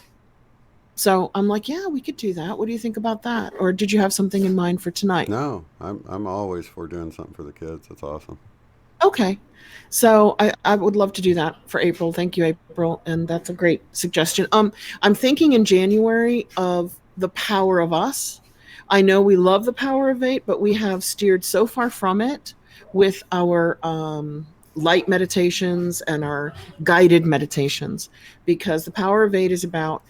So I'm like, yeah, we could do that. What do you think about that? Or did you have something in mind for tonight? No, I'm always for doing something for the kids. That's awesome. Okay. So I would love to do that for April. Thank you, April. And that's a great suggestion. I'm thinking in January of the power of us. I know we love the power of eight, but we have steered so far from it with our light meditations and our guided meditations, because the power of eight is about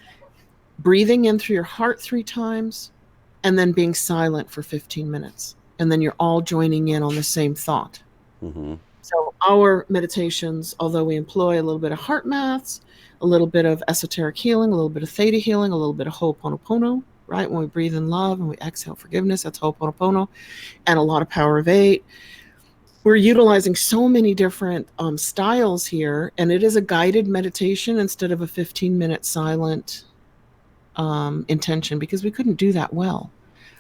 breathing in through your heart 3 times and then being silent for 15 minutes. And then you're all joining in on the same thought. Mm-hmm. So our meditations, although we employ a little bit of heart maths, a little bit of esoteric healing, a little bit of theta healing, a little bit of Ho'oponopono, right? When we breathe in love and we exhale forgiveness, that's Ho'oponopono, and a lot of power of eight. We're utilizing so many different styles here, and it is a guided meditation instead of a 15-minute silent intention, because we couldn't do that well.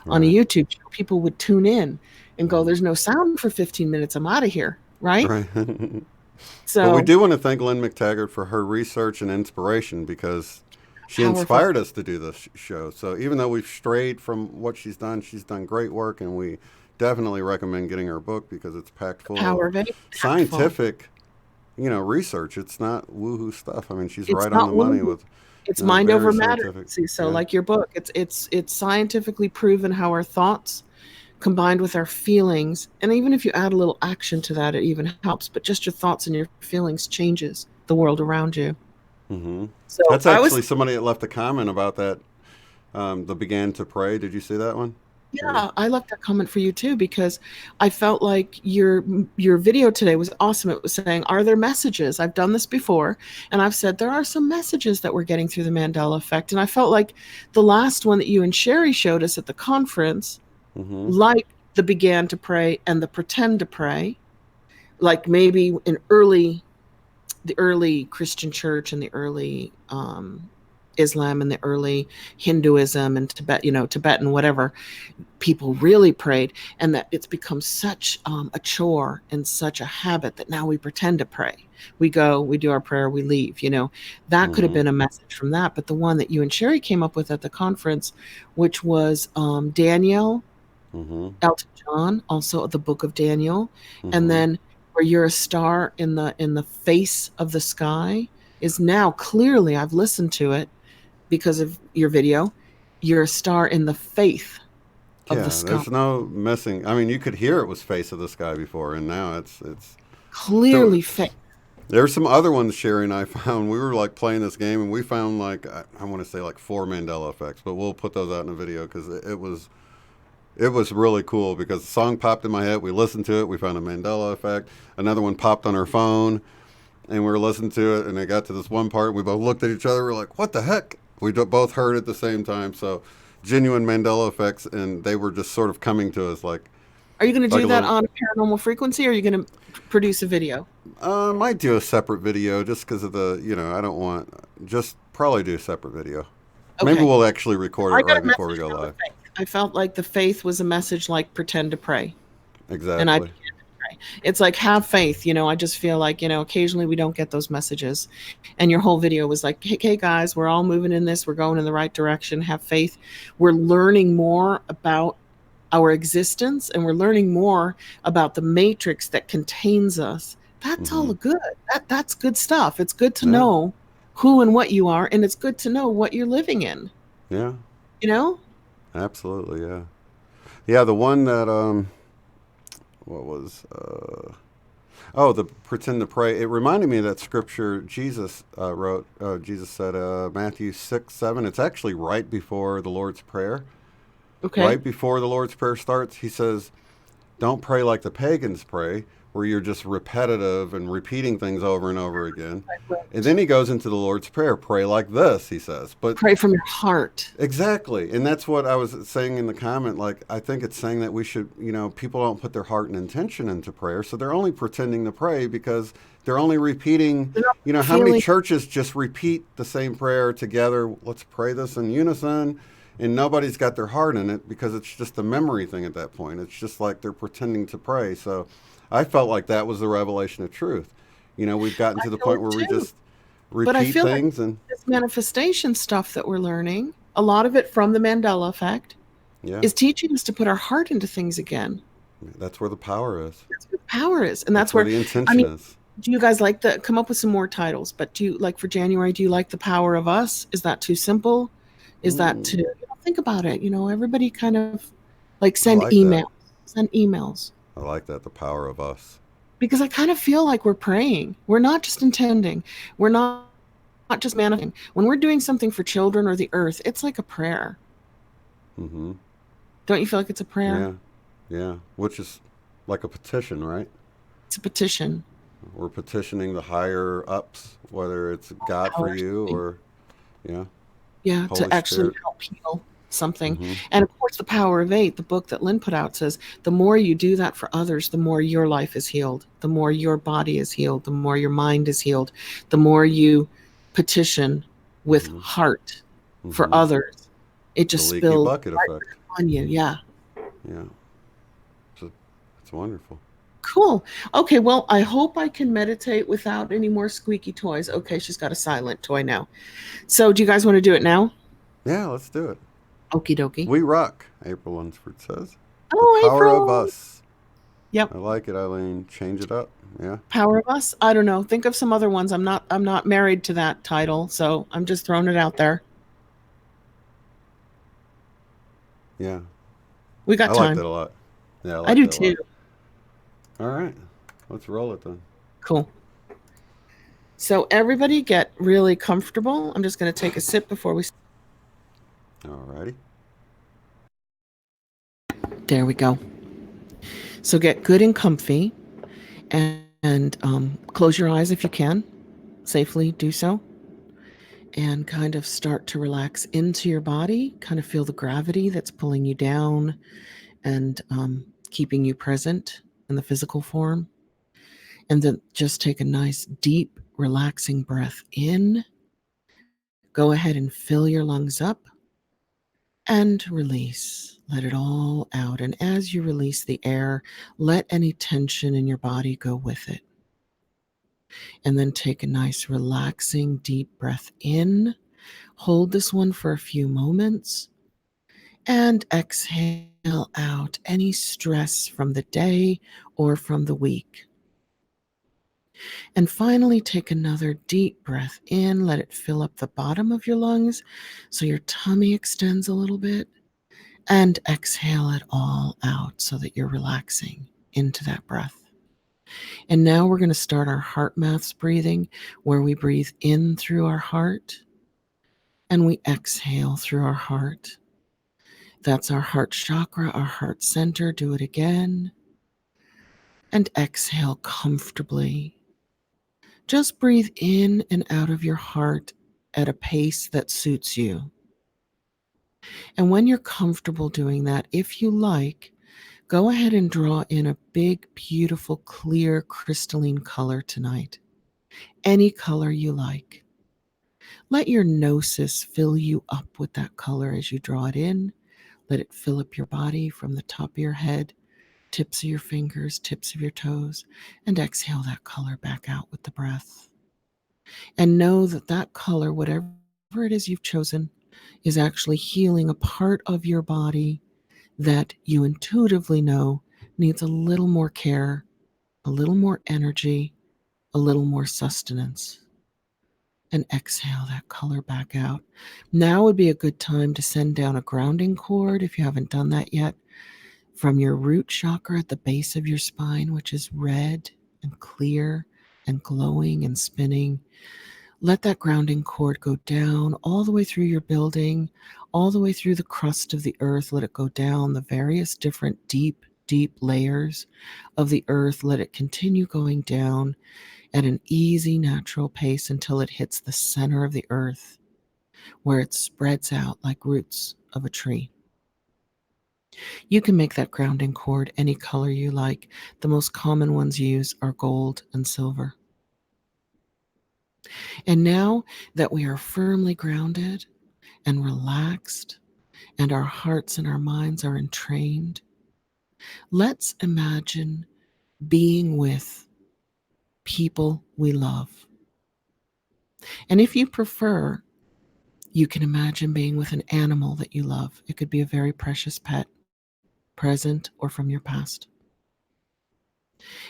Right. On a YouTube show, people would tune in and go, there's no sound for 15 minutes, I'm out of here. Right. So, but we do want to thank Lynne McTaggart for her research and inspiration, because she inspired us to do this show. So even though we've strayed from what she's done great work, and we definitely recommend getting her book because it's packed full of scientific, research. It's not woohoo stuff. I mean, she's right on the money with. It's mind over matter. So like your book, it's scientifically proven how our thoughts combined with our feelings, and even if you add a little action to that, it even helps. But just your thoughts and your feelings changes the world around you. Mm-hmm. So that's actually somebody that left a comment about that. The began to pray. Did you see that one? Yeah, I left that comment for you too, because I felt like your video today was awesome. It was saying, are there messages? I've done this before, and I've said there are some messages that we're getting through the Mandela Effect. And I felt like the last one that you and Sherry showed us at the conference, like the began to pray and the pretend to pray, like maybe in the early Christian church and the early Islam and the early Hinduism and Tibetan, whatever, people really prayed, and that it's become such a chore and such a habit that now we pretend to pray. We go, we do our prayer, we leave, that could have been a message from that. But the one that you and Sherry came up with at the conference, which was Daniel, Elton John, also the book of Daniel, and then where you're a star in the face of the sky, is now clearly, I've listened to it because of your video, you're a star in the faith of the sky. There's no missing. I mean, you could hear it was face of the sky before, and now it's clearly faith. There's some other ones Sherry and I found. We were like playing this game, and we found like, I want to say like 4 Mandela effects, but we'll put those out in a video because it was really cool, because the song popped in my head. We listened to it. We found a Mandela effect. Another one popped on our phone, and we were listening to it, and it got to this one part. We both looked at each other. We're like, what the heck? We both heard it at the same time. So genuine Mandela effects, and they were just sort of coming to us like. Are you going to do that on a Paranormal Frequency, or are you going to produce a video? I might do a separate video just because of the, I don't want, just probably do a separate video. Okay. Maybe we'll actually record it right before we go live. I felt like the faith was a message like pretend to pray. Exactly. And I began to pray. It's like have faith. I just feel like, occasionally we don't get those messages. And your whole video was like, hey guys, we're all moving in this. We're going in the right direction. Have faith. We're learning more about our existence, and we're learning more about the matrix that contains us. That's all good. That's good stuff. It's good to know who and what you are, and it's good to know what you're living in. Yeah. Absolutely, yeah. Yeah, the one that, the pretend to pray. It reminded me of that scripture Jesus wrote. Jesus said, Matthew 6:7. It's actually right before the Lord's Prayer. Okay. Right before the Lord's Prayer starts, he says, don't pray like the pagans pray. where you're just repetitive and repeating things over and over again. Right. And then he goes into the Lord's Prayer, pray like this, he says. But Pray from your heart. exactly. And that's what I was saying in the comment. Like, I think it's saying that we should, people don't put their heart and intention into prayer. So they're only pretending to pray because they're only repeating, how many churches just repeat the same prayer together? Let's pray this in unison. And nobody's got their heart in it because it's just a memory thing at that point. It's just like they're pretending to pray. So I felt like that was the revelation of truth. We've gotten to the point where we just repeat things. And this manifestation stuff that we're learning, a lot of it from the Mandela Effect, is teaching us to put our heart into things again. That's where the power is. That's where the power is. And that's where the intention is. Do you guys come up with some more titles? But do you, like for January, do you like The Power of Us? Is that too simple? Is that too, think about it. Everybody kind of send emails. Send emails. I like that, The Power of Us. Because I kind of feel like we're praying. We're not just intending. We're not just manifesting. When we're doing something for children or the earth, it's like a prayer. Mm-hmm. Don't you feel like it's a prayer? Yeah. Which is like a petition, right? It's a petition. We're petitioning the higher ups, whether it's God for you or, Holy to Spirit. Actually help heal something. Mm-hmm. And of course, The Power of 8, the book that Lynne put out, says the more you do that for others, the more your life is healed, the more your body is healed, the more your mind is healed, the more you petition with heart for others. It just spills bucket effect on you. Yeah. It's wonderful. Cool. Okay, well, I hope I can meditate without any more squeaky toys. Okay, she's got a silent toy now. So do you guys want to do it now? Yeah, let's do it. Okie dokie. We rock, April Lunsford says. Oh, The Power April. of Us. Yep. I like it, Eileen. Change it up. Yeah. Power of Us? I don't know. Think of some other ones. I'm not married to that title, so I'm just throwing it out there. Yeah. We got time. I like that a lot. Yeah, I do too. All right. Let's roll it then. Cool. So everybody get really comfortable. I'm just going to take a sip before we... All righty. There we go. So get good and comfy and close your eyes if you can. Safely do so. And kind of start to relax into your body. Kind of feel the gravity that's pulling you down and keeping you present in the physical form. And then just take a nice, deep, relaxing breath in. Go ahead and fill your lungs up and release. Let it all out. And as you release the air, let any tension in your body go with it. And then take a nice, relaxing, deep breath in. Hold this one for a few moments. And exhale out any stress from the day or from the week. And finally, take another deep breath in. Let it fill up the bottom of your lungs so your tummy extends a little bit. And exhale it all out so that you're relaxing into that breath. And now we're going to start our heart maths breathing, where we breathe in through our heart and we exhale through our heart. That's our heart chakra, our heart center. Do it again. And exhale comfortably. Just breathe in and out of your heart at a pace that suits you. And when you're comfortable doing that, if you like, go ahead and draw in a big, beautiful, clear, crystalline color tonight. Any color you like. Let your gnosis fill you up with that color as you draw it in. Let it fill up your body from the top of your head, tips of your fingers, tips of your toes, and exhale that color back out with the breath. And know that that color, whatever it is you've chosen, is actually healing a part of your body that you intuitively know needs a little more care, a little more energy, a little more sustenance. And exhale that color back out. Now would be a good time to send down a grounding cord, if you haven't done that yet, from your root chakra at the base of your spine, which is red and clear and glowing and spinning. Let that grounding cord go down all the way through your building, all the way through the crust of the earth. Let it go down the various different deep deep layers of the earth. Let it continue going down at an easy, natural pace until it hits the center of the earth, where it spreads out like roots of a tree. You can make that grounding cord any color you like. The most common ones used are gold and silver. And now that we are firmly grounded and relaxed, and our hearts and our minds are entrained, let's imagine being with people we love. And if you prefer, you can imagine being with an animal that you love. It could be a very precious pet, present or from your past.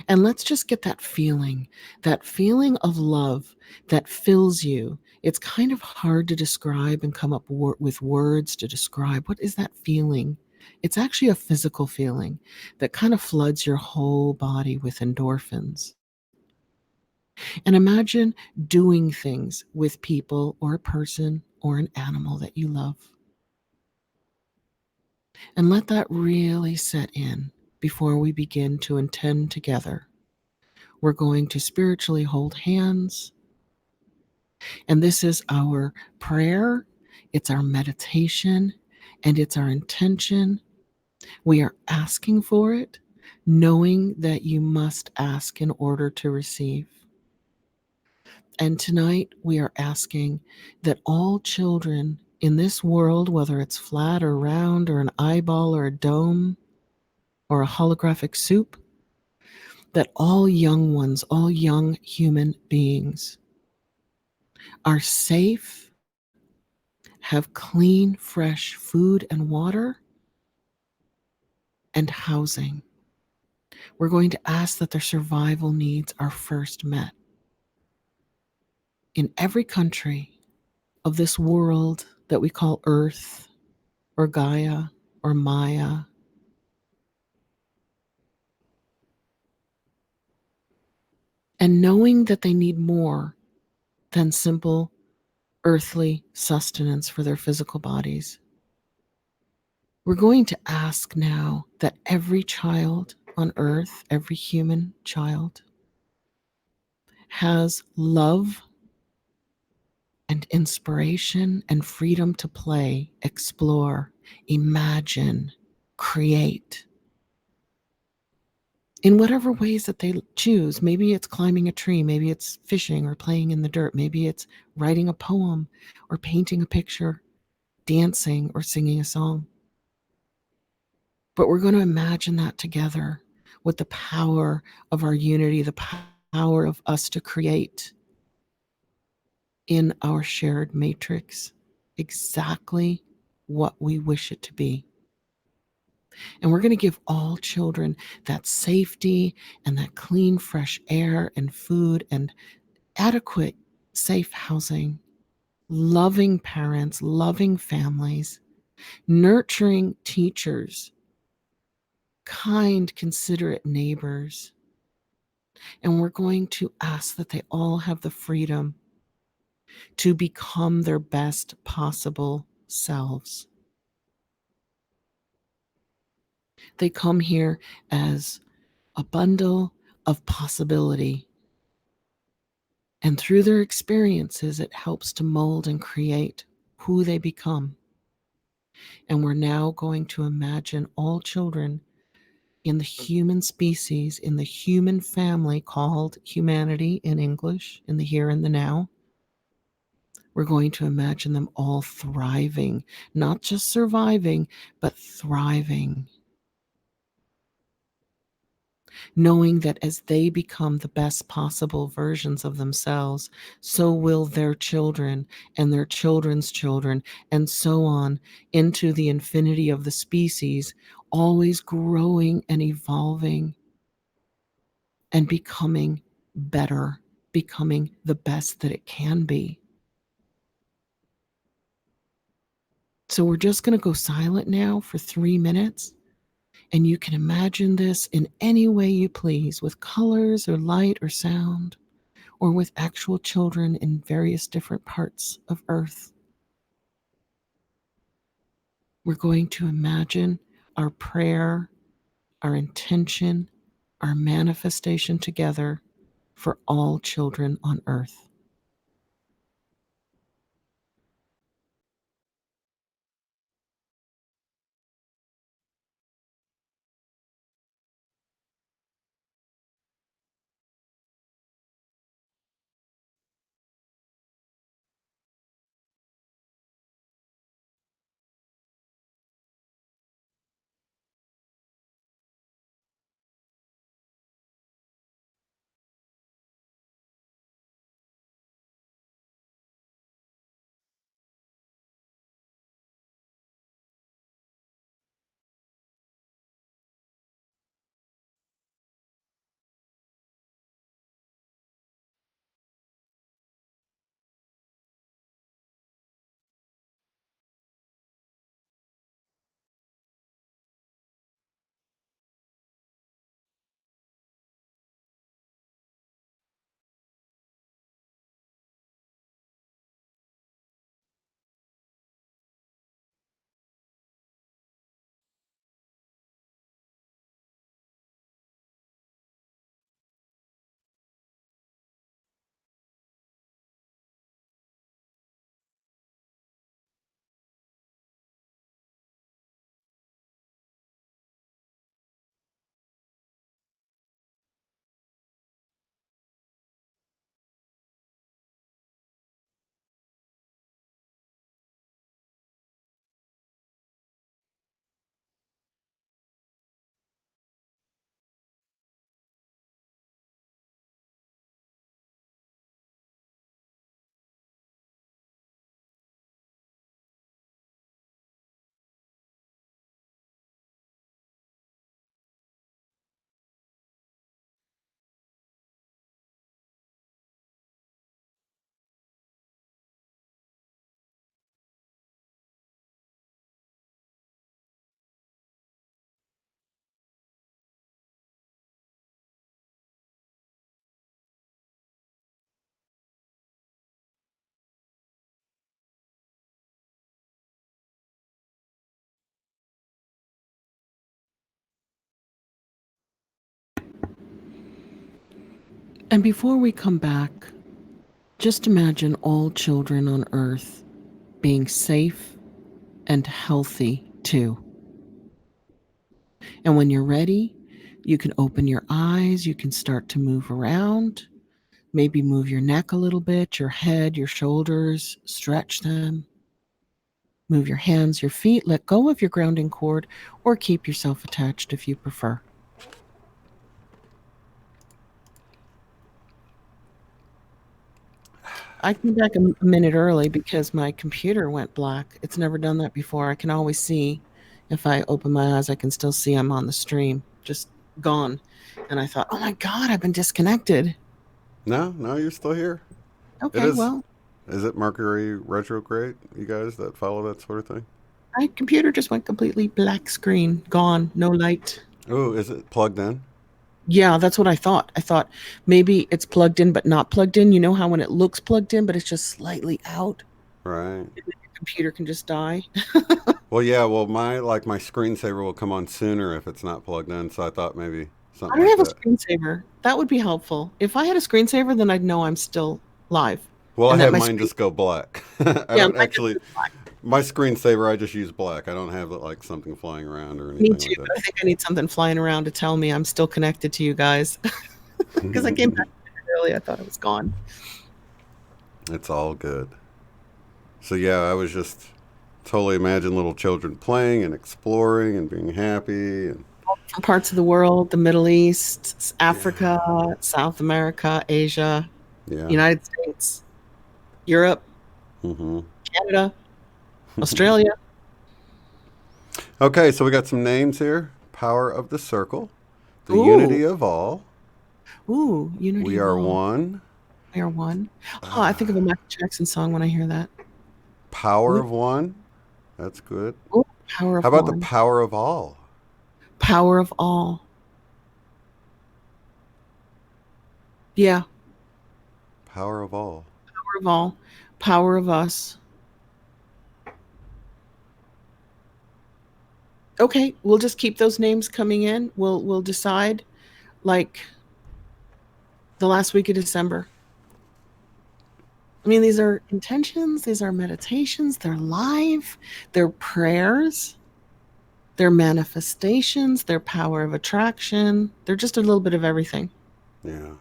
And let's just get that feeling of love that fills you. It's kind of hard to describe and come up with words to describe. What is that feeling? It's actually a physical feeling that kind of floods your whole body with endorphins. And imagine doing things with people or a person or an animal that you love. And let that really set in before we begin to intend together. We're going to spiritually hold hands. And this is our prayer, it's our meditation, and it's our intention. We are asking for it, knowing that you must ask in order to receive. And tonight we are asking that all children in this world, whether it's flat or round or an eyeball or a dome or a holographic soup, that all young ones, all young human beings are safe, have clean, fresh food and water, and housing. We're going to ask that their survival needs are first met. In every country of this world that we call Earth or Gaia or Maya, and knowing that they need more than simple earthly sustenance for their physical bodies. We're going to ask now that every child on earth, every human child, has love and inspiration and freedom to play, explore, imagine, create, in whatever ways that they choose. Maybe it's climbing a tree, maybe it's fishing or playing in the dirt, maybe it's writing a poem or painting a picture, dancing or singing a song. But we're going to imagine that together with the power of our unity, the power of us to create in our shared matrix exactly what we wish it to be. And we're going to give all children that safety and that clean, fresh air and food and adequate, safe housing, loving parents, loving families, nurturing teachers, kind, considerate neighbors. And we're going to ask that they all have the freedom to become their best possible selves. They come here as a bundle of possibility. And through their experiences, it helps to mold and create who they become. And we're now going to imagine all children in the human species, in the human family called humanity in English, in the here and the now. We're going to imagine them all thriving, not just surviving, but thriving. Knowing that as they become the best possible versions of themselves, so will their children and their children's children, and so on into the infinity of the species, always growing and evolving and becoming better, becoming the best that it can be. So we're just going to go silent now for 3 minutes. And you can imagine this in any way you please, with colors or light or sound, or with actual children in various different parts of Earth. We're going to imagine our prayer our intention, our manifestation together for all children on earth. And before we come back, just imagine all children on earth being safe and healthy too. And when you're ready, you can open your eyes, you can start to move around, maybe move your neck a little bit, your head, your shoulders, stretch them. Move your hands, your feet, let go of your grounding cord, or keep yourself attached if you prefer. I came back a minute early because my computer went black. It's never done that before. I can always see if I open my eyes, I can still see I'm on the stream, just gone. And I thought, oh my God, I've been disconnected. No, you're still here. It Okay, is. well, Is it Mercury retrograde? You guys that follow that sort of thing? my computer just went completely black screen, gone, no light. Oh, is it plugged in? Yeah, that's what I thought. I thought maybe it's plugged in but not plugged in. You know how when it looks plugged in but it's just slightly out? Right. The computer can just die. Well, yeah. Well, my screensaver will come on sooner if it's not plugged in. So I thought maybe I something don't like have a that. screensaver. That would be helpful. If I had a screensaver, then I'd know I'm still live Well, I and that have my mine screen, just go black. I yeah, don't mine just actually. goes black. My screensaver, I just use black. I don't have like something flying around or Me anything too, like that. but I think I need something flying around to tell me I'm still connected to you guys because I came back early. I thought it was gone. It's all good. So yeah, I was just totally imagine little children playing and exploring and being happy and From parts of the world, the Middle East, yeah, Africa, South America, Asia, yeah. United States, Europe, Hmm. Canada, Australia. Okay, so we got some names here. Power of the circle, the Ooh, unity of all. unity We of are all. one. We are one. Oh, I think of a Michael Jackson song when I hear that. Power We, of one. That's good. ooh, power How of about the one. power of all? Power of all. Yeah, Power of all. power of all. Power of us. Okay, we'll just keep those names coming in. We'll decide like the last week of December. I mean, these are intentions, these are meditations, they're live, they're prayers, they're manifestations, they're power of attraction. They're just a little bit of everything. Yeah.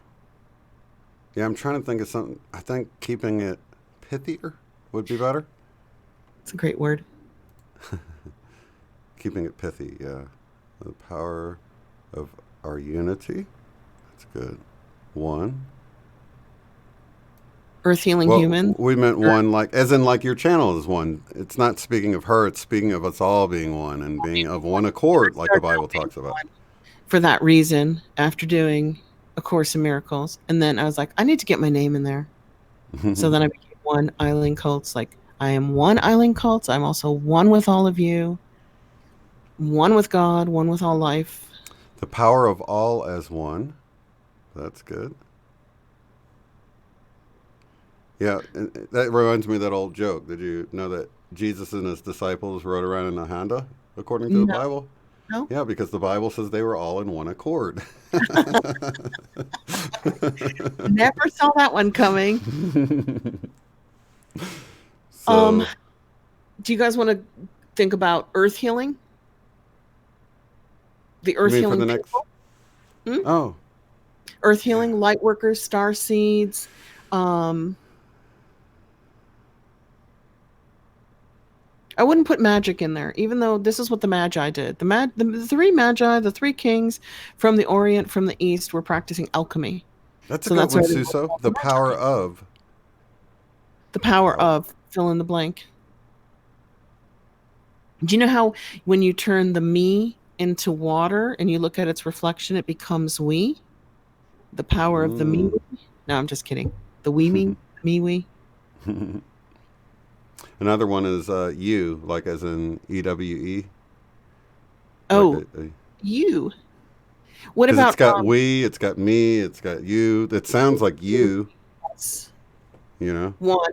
Yeah, I'm trying to think of something. I think keeping it pithier would be better. It's a great word. Keeping it pithy, yeah. The power of our unity. That's good. One. Earth healing Well, human. we meant one, like as in like your channel is one. It's not speaking of her. It's speaking of us all being one and being of one accord, like the Bible talks about. For that reason, after doing A Course in Miracles, and then I was like, I need to get my name in there. So then I became one Eileen Cults. Like, I am one Eileen Cults. I'm also one with all of you. One with God, one with all life. The power of all as one. That's good. Yeah, that reminds me of that old joke. Did you know that Jesus and his disciples rode around in a Honda, according to the Bible? No. Yeah, because the Bible says they were all in one accord. Never saw that one coming. So, do you guys want to think about earth healing? The earth healing for the people? next? Oh. Earth healing, light workers, star seeds. I wouldn't put magic in there, even though this is what the Magi did. The three Magi, the three kings from the Orient, from the East, were practicing alchemy. That's a good one, Suso. The power of. The power of, fill in the blank. Do you know how when you turn the me into water and you look at its reflection, it becomes we? The power of the me. No, I'm just kidding. The we me, me. Another one is you, like as in EWE. Oh, like you. What about? It's got we, it's got me, it's got you. It sounds like you. Yes. You know. One.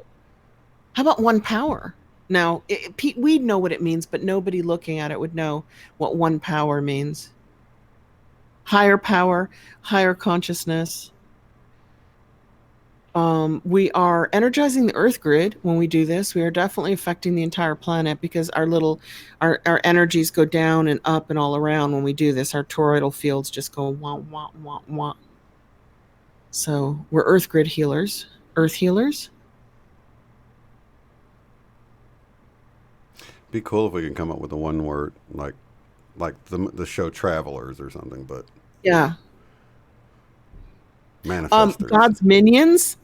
How about one power? Now, we'd know what it means, but nobody looking at it would know what one power means. Higher power, higher consciousness. We are energizing the earth grid when we do this. We are definitely affecting the entire planet because our energies go down and up and all around when we do this. Our toroidal fields just go wah, wah, wah, wah. So we're earth grid healers, earth healers. Be cool if we can come up with a one word like the show Travelers or something, but yeah. Manifestors. God's minions.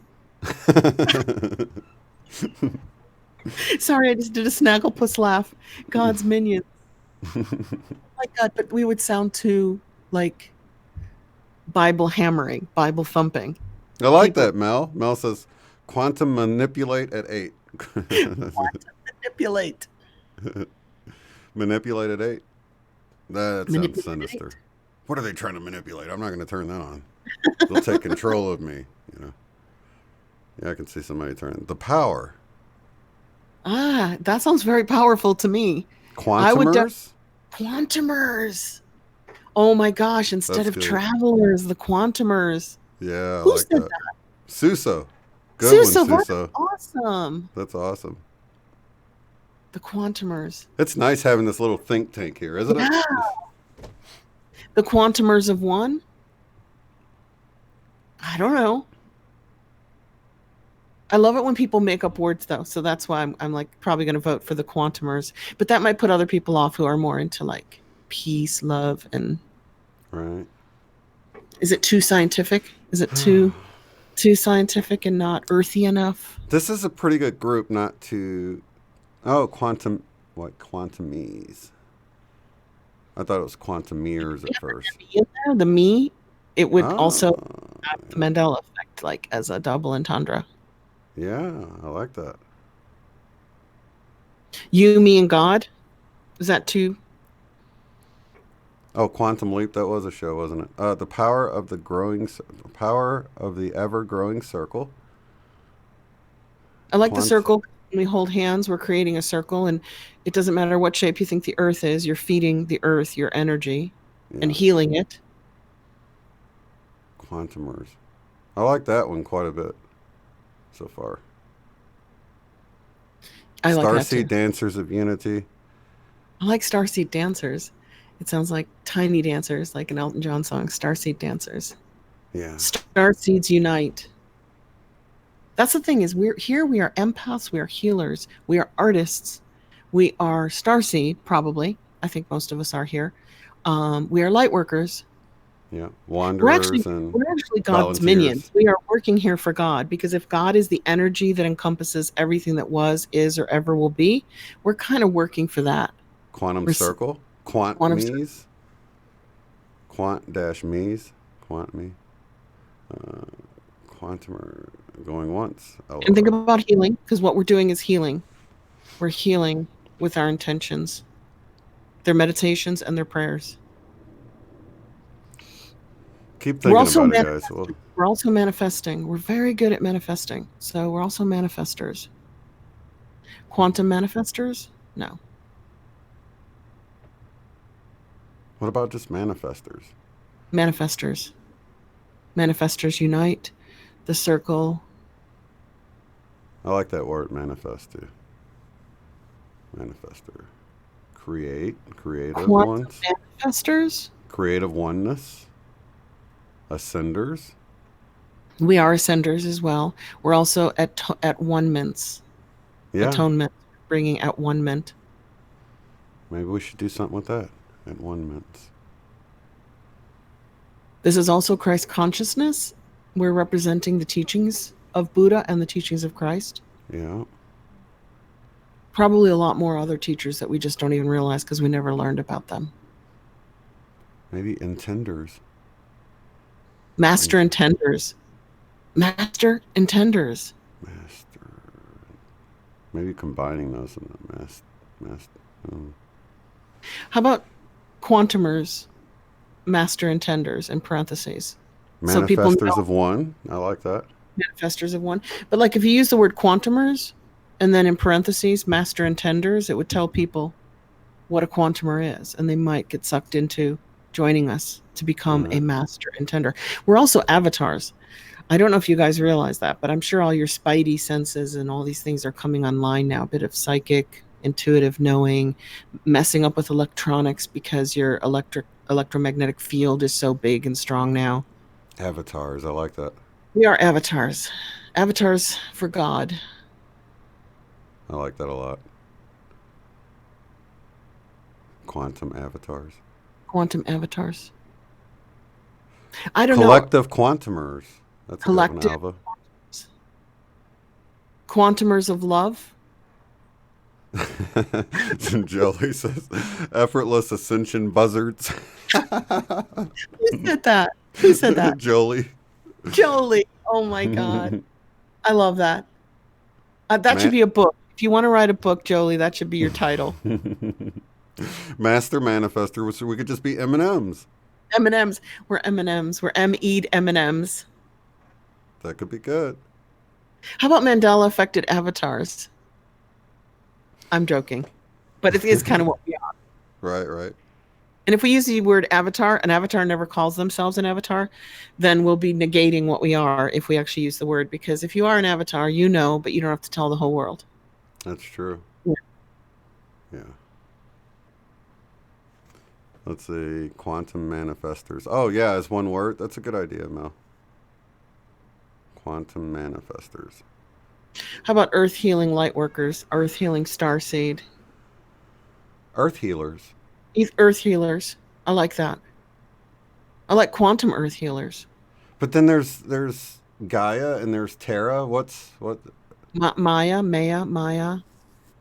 Sorry, I just did a Snagglepuss laugh. God's minions. Oh my God, but we would sound too like Bible hammering, Bible thumping. I like that, Mel. Mel says, quantum manipulate at 8. Quantum manipulate. Manipulate at 8? That sounds sinister. What are they trying to manipulate? I'm not going to turn that on. They'll take control of me, you know. Yeah, I can see somebody turning. The power. Ah, that sounds very powerful to me. Quantumers? Quantumers. Oh my gosh, instead of travelers, the quantumers. Yeah, Who said that? Suso. Good Suso, one, Suso. That's awesome. That's awesome. The quantumers. It's nice having this little think tank here, isn't it? The quantumers of one? I don't know. I love it when people make up words, though. So that's why I'm like probably going to vote for the quantumers. But that might put other people off who are more into like peace, love, and. Right. Is it too scientific? Is it too scientific and not earthy enough? This is a pretty good group not to. Oh, quantum. What? Quantumies. I thought it was quantumeers at first. The me, it would also have the Mandela effect, like as a double entendre. Yeah, I like that. You, me, and God. Is that too? Oh, Quantum Leap. That was a show, wasn't it? The power of the ever-growing circle. I like the circle. When we hold hands, we're creating a circle, and it doesn't matter what shape you think the earth is, you're feeding the earth your energy and Yes. healing it. Quantumers. I like that one quite a bit so far. I like that Starseed too. Dancers of Unity. I like Starseed Dancers. It sounds like tiny dancers, like an Elton John song, Starseed Dancers. Yeah. Starseeds unite. That's the thing is we're here, we are empaths, we are healers, we are artists, we are starseed, probably. I think most of us are here. We are light workers. Yeah. We're actually Wanderers and we're actually God's volunteers. minions. We are working here for God because if God is the energy that encompasses everything that was, is, or ever will be, we're kind of working for that. Quantum We're Circle. Quant quantum. Me's. Quant dash Me's. Quant Me. Quantumer going once. And think LOL. about healing because what we're doing is healing. We're healing with our intentions, their meditations, and their prayers. Keep We're thinking also about it, guys. Well, manifesting. We're also manifesting. We're very good at manifesting. So we're also manifestors. Quantum manifestors? No. what about just manifestors? Manifestors. Manifestors unite. The circle. I like that word, manifest too. Manifester. Creative Quantum ones. manifestors? Creative oneness. Ascenders. We are ascenders as well. We're also at one mints. Yeah. Atonement. Bringing at one mint. Maybe we should do something with that at 1 minute. This is also Christ consciousness. We're representing the teachings of Buddha and the teachings of Christ. Yeah. Probably a lot more other teachers that we just don't even realize because we never learned about them. Maybe intenders. Master intenders. Master intenders. Master. Maybe combining those in the master. How about quantumers, master intenders in parentheses? So people Manifestors know of one. I like that. manifestors of one. But like if you use the word quantumers and then in parentheses, master intenders, it would tell people what a quantumer is. And they might get sucked into joining us to become a master intender. We're also avatars. I don't know if you guys realize that, but I'm sure all your spidey senses and all these things are coming online now. A bit of psychic, intuitive knowing, messing up with electronics because your electromagnetic field is so big and strong now. Avatars. I like that. We are avatars. Avatars for God. I like that a lot. Quantum avatars. Quantum avatars. I don't Collective quantumers. That's a good one, Collective Alva. quantumers of love. Jolie says, effortless ascension buzzards. Who said that? Who said that? Jolie. Jolie. Oh my God. I love that. That should be a book. If you want to write a book, Jolie, that should be your title. Master manifester, so we could just be M&Ms. M&Ms. We're M&Ms. We're M-E'd M&Ms. That could be good. How about Mandela affected avatars? I'm joking, but it is kind of what we are. Right. And if we use the word avatar, an avatar never calls themselves an avatar, then we'll be negating what we are if we actually use the word. Because if you are an avatar, you know, but you don't have to tell the whole world. That's true. Yeah. Let's see. Quantum manifestors. Oh, yeah, as one word. That's a good idea, Mel. Quantum manifestors. How about earth healing light workers, earth healing starseed? Earth healers. Earth healers. I like that. I like quantum earth healers. But then there's Gaia and there's Terra. What? Maya,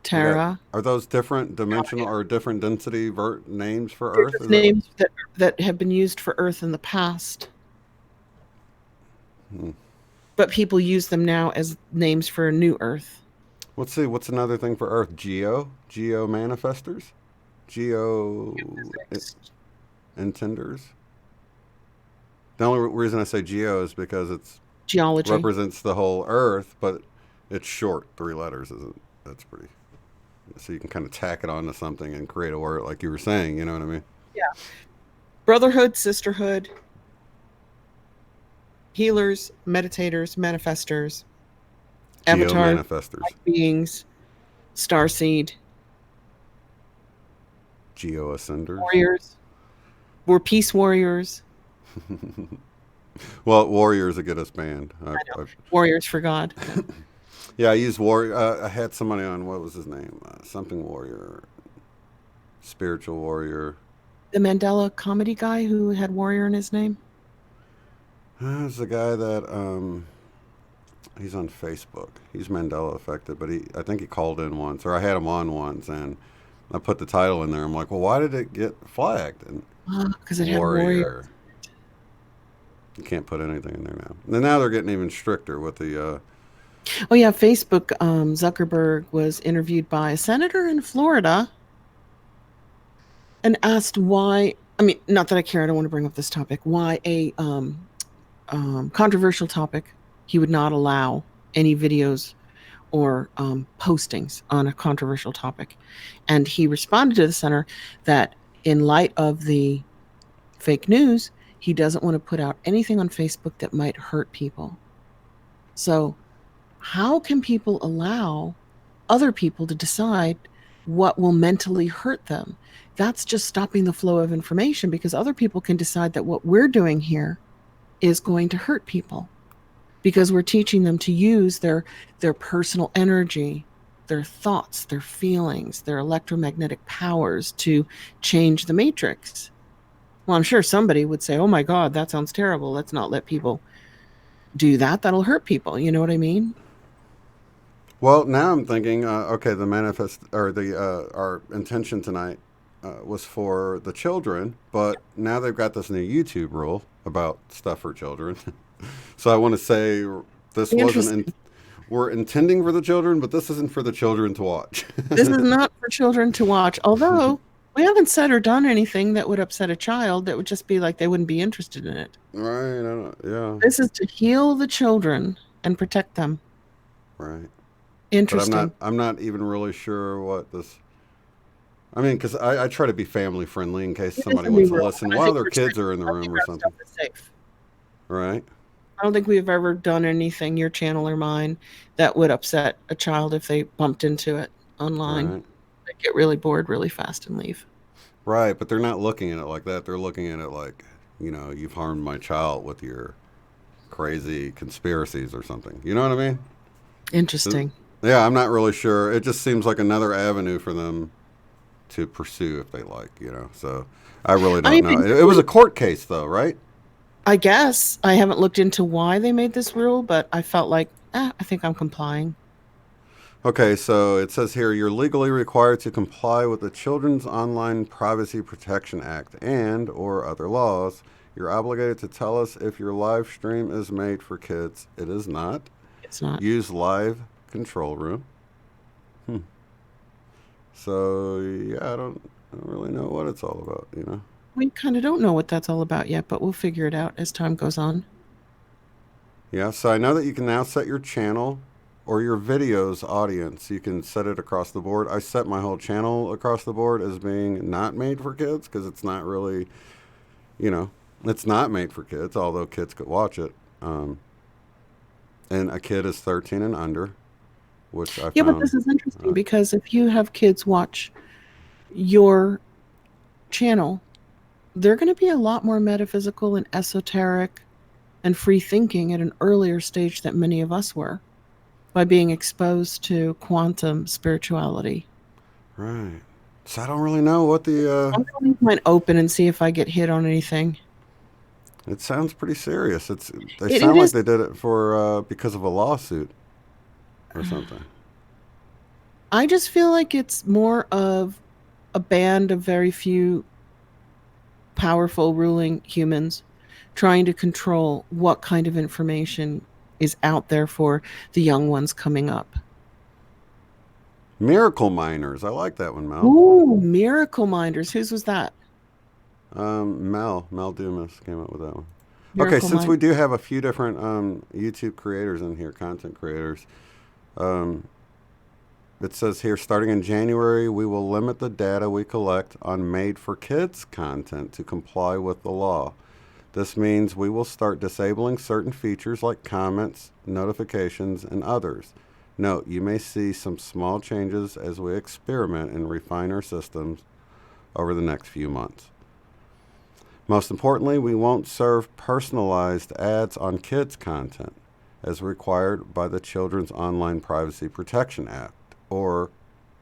Terra. Are those different dimensional or different density names for Earth? Is names that have been used for Earth in the past. But people use them now as names for a new Earth. Let's see. What's another thing for Earth? Geo manifestors? Geo intenders? The only reason I say geo is because it's geology represents the whole Earth, but it's short, 3 letters, isn't it? That's pretty. So you can kind of tack it onto something and create a word, like you were saying. You know what I mean? Yeah. Brotherhood, sisterhood, healers, meditators, manifestors, avatars, Geo-manifestors. light beings, starseed, Geo-ascenders. warriors. We're peace warriors. Well, warriors that get us banned. I know. Warriors for God. Yeah. Yeah, I used warrior. I had somebody on. What was his name? Something warrior. Spiritual warrior. The Mandela comedy guy who had warrior in his name. It's the guy that he's on Facebook. He's Mandela affected, but I think he called in once, or I had him on once, and I put the title in there. I'm like, well, why did it get flagged? And because it had warrior. You can't put anything in there now. And now they're getting even stricter with the. Oh yeah, Facebook. Zuckerberg was interviewed by a senator in Florida and asked why. I mean, not that I care. I don't want to bring up this topic. Why a controversial topic he would not allow any videos or postings on a controversial topic, and he responded to the senator that in light of the fake news, he doesn't want to put out anything on Facebook that might hurt people. So how can people allow other people to decide what will mentally hurt them? That's just stopping the flow of information, because other people can decide that what we're doing here is going to hurt people, because we're teaching them to use their personal energy, their thoughts, their feelings, their electromagnetic powers to change the matrix. Well, I'm sure somebody would say, oh my God, that sounds terrible. Let's not let people do that. That'll hurt people. You know what I mean? Well, now I'm thinking, okay, the manifest or our intention tonight was for the children, but now they've got this new YouTube rule about stuff for children. So I want to say this wasn't. We're intending for the children, but this isn't for the children to watch. This is not for children to watch. Although we haven't said or done anything that would upset a child. That would just be like they wouldn't be interested in it. Right. Yeah. This is to heal the children and protect them. Right. Interesting. But I'm not even really sure what this. I mean, because I try to be family friendly in case somebody wants to listen while their kids are in the room or something. Safe. Right. I don't think we've ever done anything, your channel or mine, that would upset a child if they bumped into it online. Right. They get really bored really fast and leave. Right, but they're not looking at it like that. They're looking at it like, you've harmed my child with your crazy conspiracies or something. You know what I mean? Interesting. Yeah, I'm not really sure. It just seems like another avenue for them to pursue if they like, So I really don't know. It was a court case, though, right? I guess. I haven't looked into why they made this rule, but I felt like, I think I'm complying. Okay, so it says here, you're legally required to comply with the Children's Online Privacy Protection Act and or other laws. You're obligated to tell us if your live stream is made for kids. It is not. It's not. Use live control room. So, yeah, I don't really know what it's all about, We kind of don't know what that's all about yet, but we'll figure it out as time goes on. Yeah, so I know that you can now set your channel or your video's audience. You can set it across the board. I set my whole channel across the board as being not made for kids because it's not really, it's not made for kids, although kids could watch it. And a kid is 13 and under, which I found. Yeah, but this is interesting because if you have kids watch your channel, they're going to be a lot more metaphysical and esoteric and free thinking at an earlier stage than many of us were by being exposed to quantum spirituality. Right. So I don't really know what the... I'm going to leave mine open and see if I get hit on anything. It sounds pretty serious. They sound like they did it for because of a lawsuit or something. I just feel like it's more of a band of very few powerful ruling humans trying to control what kind of information is out there for the young ones coming up. Miracle Miners. I like that one, Mel. Ooh, Miracle Miners. Whose was that? Mel Dumas came up with that one. Okay, since we do have a few different YouTube creators in here, content creators, it says here, starting in January, we will limit the data we collect on made-for-kids content to comply with the law. This means we will start disabling certain features like comments, notifications, and others. Note, you may see some small changes as we experiment and refine our systems over the next few months. Most importantly, we won't serve personalized ads on kids' content as required by the Children's Online Privacy Protection Act, or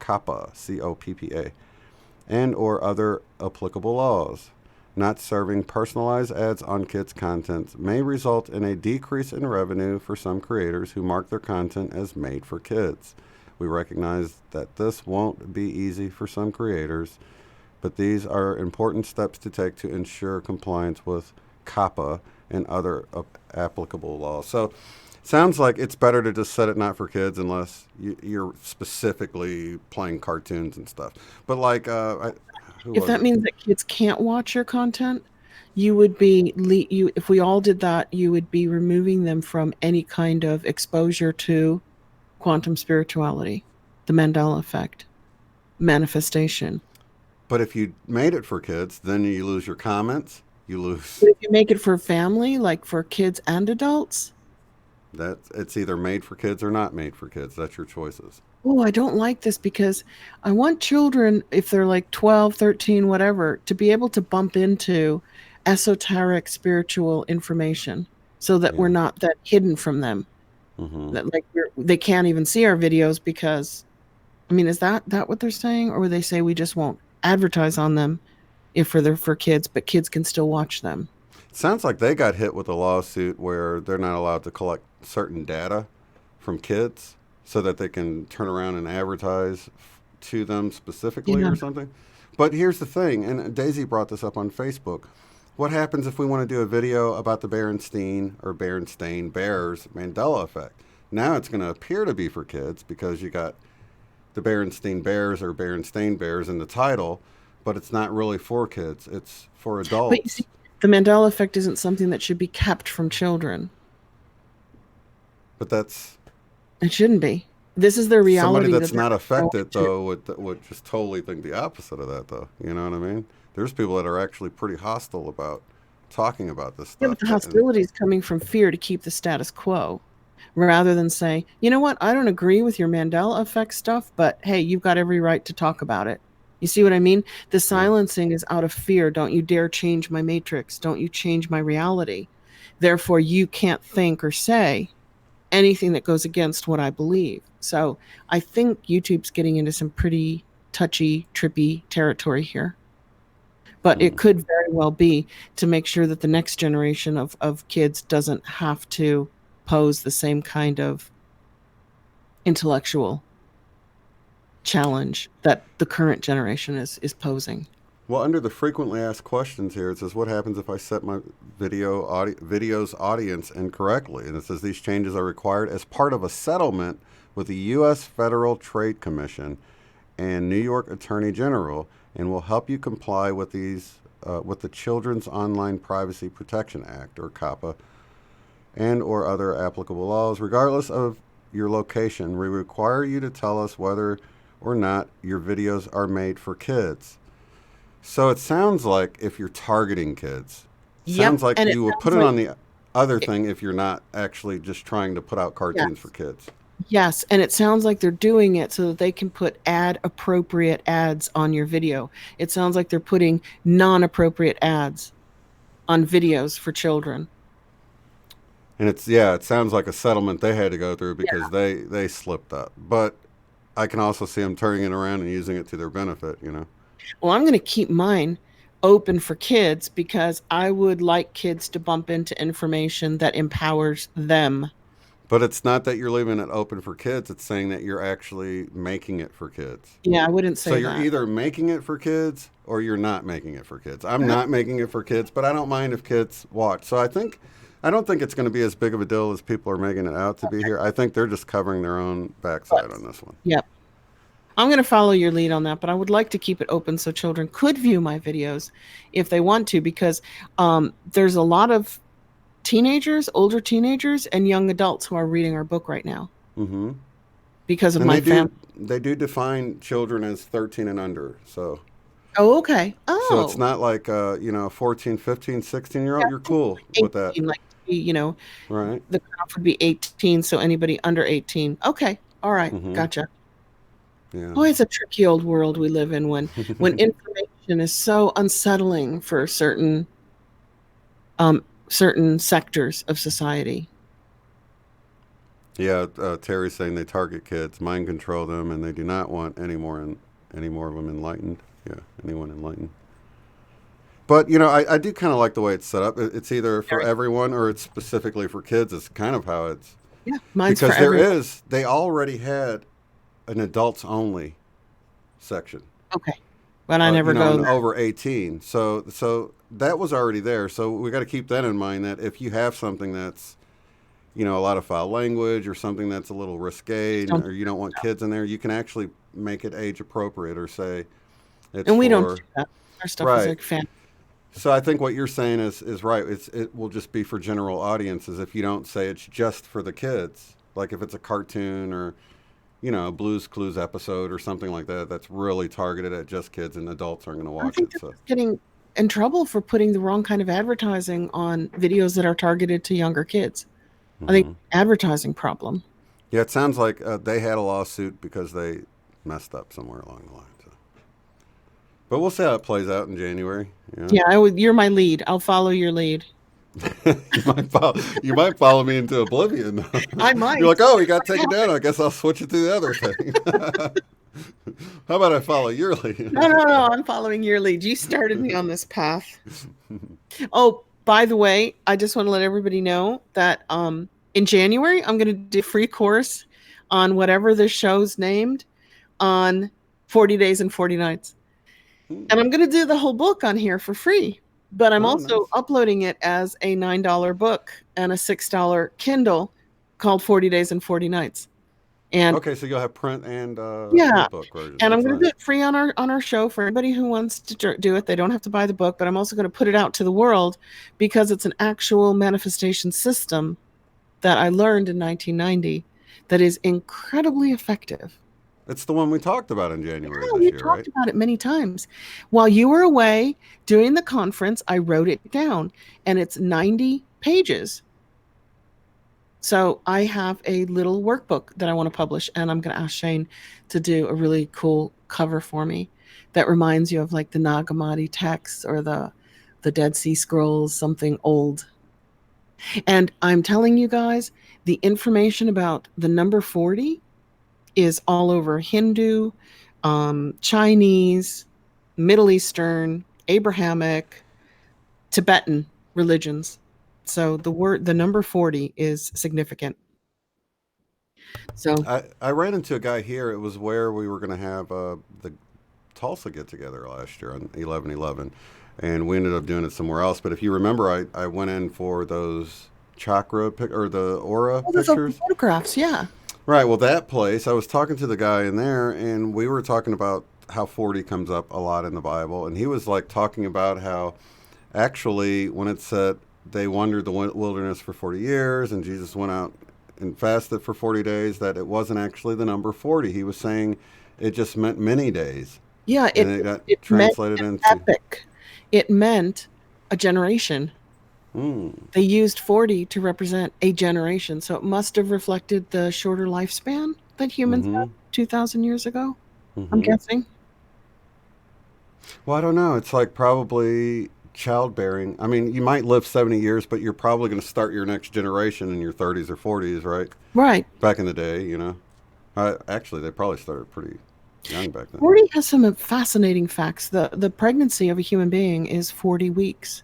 COPPA, C-O-P-P-A, and or other applicable laws. Not serving personalized ads on kids' content may result in a decrease in revenue for some creators who mark their content as made for kids. We recognize that this won't be easy for some creators, but these are important steps to take to ensure compliance with COPPA and other applicable laws. So sounds like it's better to just set it not for kids unless you're specifically playing cartoons and stuff. But like, if that means that kids can't watch your content, you would be if we all did that, you would be removing them from any kind of exposure to quantum spirituality, the Mandela Effect, manifestation. But if you made it for kids, then you lose your comments. You lose. But if you make it for family, like for kids and adults, that it's either made for kids or not made for kids. That's your choices. Oh, I don't like this because I want children, if they're like 12, 13, whatever, to be able to bump into esoteric spiritual information so that we're not that hidden from them. Mm-hmm. That like they can't even see our videos because, I mean, is that what they're saying? Or would they say we just won't advertise on them if they're for kids, but kids can still watch them? It sounds like they got hit with a lawsuit where they're not allowed to collect certain data from kids so that they can turn around and advertise to them specifically or something. But here's the thing, and Daisy brought this up on Facebook. What happens if we want to do a video about the Berenstain Bears Mandela Effect? Now it's going to appear to be for kids because you got the Berenstain Bears or Berenstain Bears in the title, but it's not really for kids. It's for adults. But you see, the Mandela Effect isn't something that should be kept from children. But it shouldn't be. This is their reality. Somebody that's not affected, though, would just totally think the opposite of that, though. You know what I mean? There's people that are actually pretty hostile about talking about this stuff. Yeah, but the hostility is coming from fear to keep the status quo, rather than say, you know what, I don't agree with your Mandela Effect stuff, but hey, you've got every right to talk about it. You see what I mean? The silencing is out of fear. Don't you dare change my matrix. Don't you change my reality. Therefore, you can't think or say anything that goes against what I believe. So I think YouTube's getting into some pretty touchy, trippy territory here. But it could very well be to make sure that the next generation of kids doesn't have to pose the same kind of intellectual challenge that the current generation is posing. Well, under the frequently asked questions here, it says, what happens if I set my video's audience incorrectly? And it says these changes are required as part of a settlement with the U.S. Federal Trade Commission and New York Attorney General, and will help you comply with these with the Children's Online Privacy Protection Act, or COPPA, and or other applicable laws. Regardless of your location, we require you to tell us whether or not your videos are made for kids. So it sounds like if you're targeting kids, sounds like you would put it on the other thing if you're not actually just trying to put out cartoons for kids. Yes, and it sounds like they're doing it so that they can put appropriate ads on your video. It sounds like they're putting non-appropriate ads on videos for children. And it sounds like a settlement they had to go through because they slipped up. But I can also see them turning it around and using it to their benefit, you know. Well, I'm going to keep mine open for kids because I would like kids to bump into information that empowers them. But it's not that you're leaving it open for kids. It's saying that you're actually making it for kids. Yeah, I wouldn't say that. So you're either making it for kids or you're not making it for kids. I'm not making it for kids, but I don't mind if kids watch. So I don't think it's going to be as big of a deal as people are making it out to be here. I think they're just covering their own backside on this one. Yep. I'm going to follow your lead on that, but I would like to keep it open so children could view my videos if they want to, because there's a lot of teenagers, older teenagers, and young adults who are reading our book right now. Mm-hmm. because of And my family. they do define children as 13 and under. So Oh, okay. so it's Oh, not like 14, 15, 16-year-old. yeah, You're cool with that, 18, like, right? the cutoff would be 18, so anybody under 18. Okay. All right. Mm-hmm. Gotcha. Yeah. Oh, it's a tricky old world we live in when information is so unsettling for certain sectors of society. Yeah, Terry's saying they target kids, mind control them, and they do not want any more of them enlightened. Yeah, anyone enlightened. But I do kind of like the way it's set up. It's either for Very, everyone or it's specifically for kids. It's kind of how it's yeah, mine's for because everyone. they already had an adults only section. Okay. But I never go And there. over 18. So that was already there. So we got to keep that in mind that if you have something that's a lot of foul language or something that's a little risque, Just don't. or you don't want kids in there, you can actually make it age appropriate or say it's And we don't do for that. Our stuff is right. like fan. So I think what you're saying is right. It will just be for general audiences if you don't say it's just for the kids. Like if it's a cartoon or a Blue's Clues episode or something like that, that's really targeted at just kids and adults aren't going to I watch think it. they're So getting in trouble for putting the wrong kind of advertising on videos that are targeted to younger kids. I think hmm advertising problem. yeah, it sounds like they had a lawsuit because they messed up somewhere along the line. So. But we'll see how it plays out in January. Yeah, you're my lead. I'll follow your lead. You might follow me into oblivion. I You're might. like, oh, he got taken down. I guess I'll switch it to the other thing. How about I follow your lead? No. I'm following your lead. You started me on this path. Oh, by the way, I just want to let everybody know that in January I'm going to do a free course on whatever the show's named on 40 days and 40 nights. And I'm going to do the whole book on here for free. But I'm Oh, also nice. uploading it as a $9 book and a $6 Kindle called 40 Days and 40 Nights. And Okay, so you'll have print and yeah, ebook version. and I'm That's going to do nice. it free on our show for anybody who wants to do it. They don't have to buy the book, but I'm also going to put it out to the world because it's an actual manifestation system that I learned in 1990 that is incredibly effective. It's the one we talked about in January Yeah, this we year, talked right? about it many times. While you were away doing the conference, I wrote it down, and it's 90 pages. So I have a little workbook that I want to publish, and I'm going to ask Shane to do a really cool cover for me that reminds you of like the Nag Hammadi texts or the Dead Sea Scrolls, something old. And I'm telling you guys, the information about the number 40 is all over Hindu, Chinese, Middle Eastern, Abrahamic, Tibetan religions. So the number 40 is significant. So I ran into a guy here. It was where we were going to have the Tulsa get together last year on 11/11, and we ended up doing it somewhere else. But if you remember, I went in for those or the aura those are pictures. photographs, yeah. Right. Well, that place, I was talking to the guy in there, and we were talking about how 40 comes up a lot in the Bible, and he was like talking about how actually when it said they wandered the wilderness for 40 years, and Jesus went out and fasted for 40 days, that it wasn't actually the number 40. He was saying it just meant many days. Yeah, And it got it meant translated an into. epic. It meant a generation. Mm, They used 40 to represent a generation, so it must have reflected the shorter lifespan that humans mm-hmm. had 2,000 years ago, I'm Mm-hmm. guessing. Well, I don't know. It's like probably childbearing. I mean, you might live 70 years, but you're probably going to start your next generation in your 30s or 40s, right? Right. Back in the day. Actually, they probably started pretty young back then. 40 has some fascinating facts. The pregnancy of a human being is 40 weeks.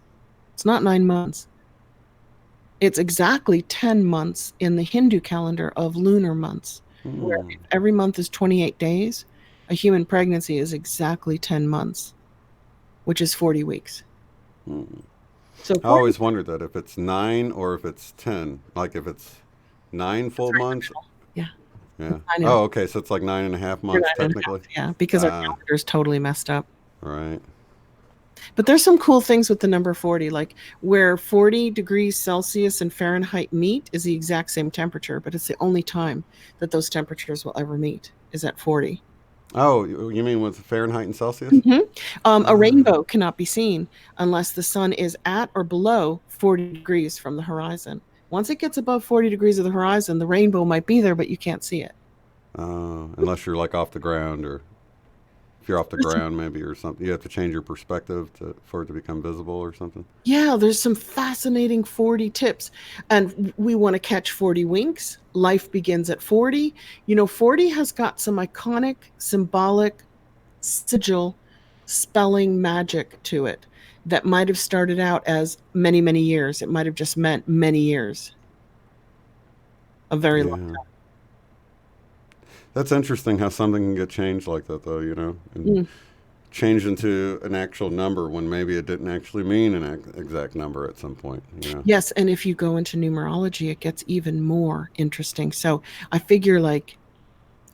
It's not 9 months. It's exactly 10 months in the Hindu calendar of lunar months, where Hmm. every month is 28 days. A human pregnancy is exactly 10 months, which is 40 weeks. Hmm. So I 40 always wondered that if it's 9 or if it's 10. Like if it's 9 is full right in the months. middle. Yeah, Yeah. I know. Oh, okay. So it's like 9.5 You're months 9.5, technically. yeah, because our calendar is totally messed up. Right. But there's some cool things with the number 40, like where 40 degrees Celsius and Fahrenheit meet is the exact same temperature, but it's the only time that those temperatures will ever meet is at 40. Oh, you mean with Fahrenheit and Celsius? A rainbow cannot be seen unless the sun is at or below 40 degrees from the horizon. Once it gets above 40 degrees of the horizon, the rainbow might be there, but you can't see it. Unless you're like off the ground, or if you're off the ground maybe, or something. You have to change your perspective for it to become visible or something. Yeah, there's some fascinating 40 tips. And we want to catch 40 winks. Life begins at 40. 40 has got some iconic, symbolic, sigil, spelling magic to it that might have started out as many, many years. It might have just meant many years. A very long time. That's interesting how something can get changed like that, though, and changed into an actual number when maybe it didn't actually mean an exact number at some point. Yes, and if you go into numerology, it gets even more interesting. So I figure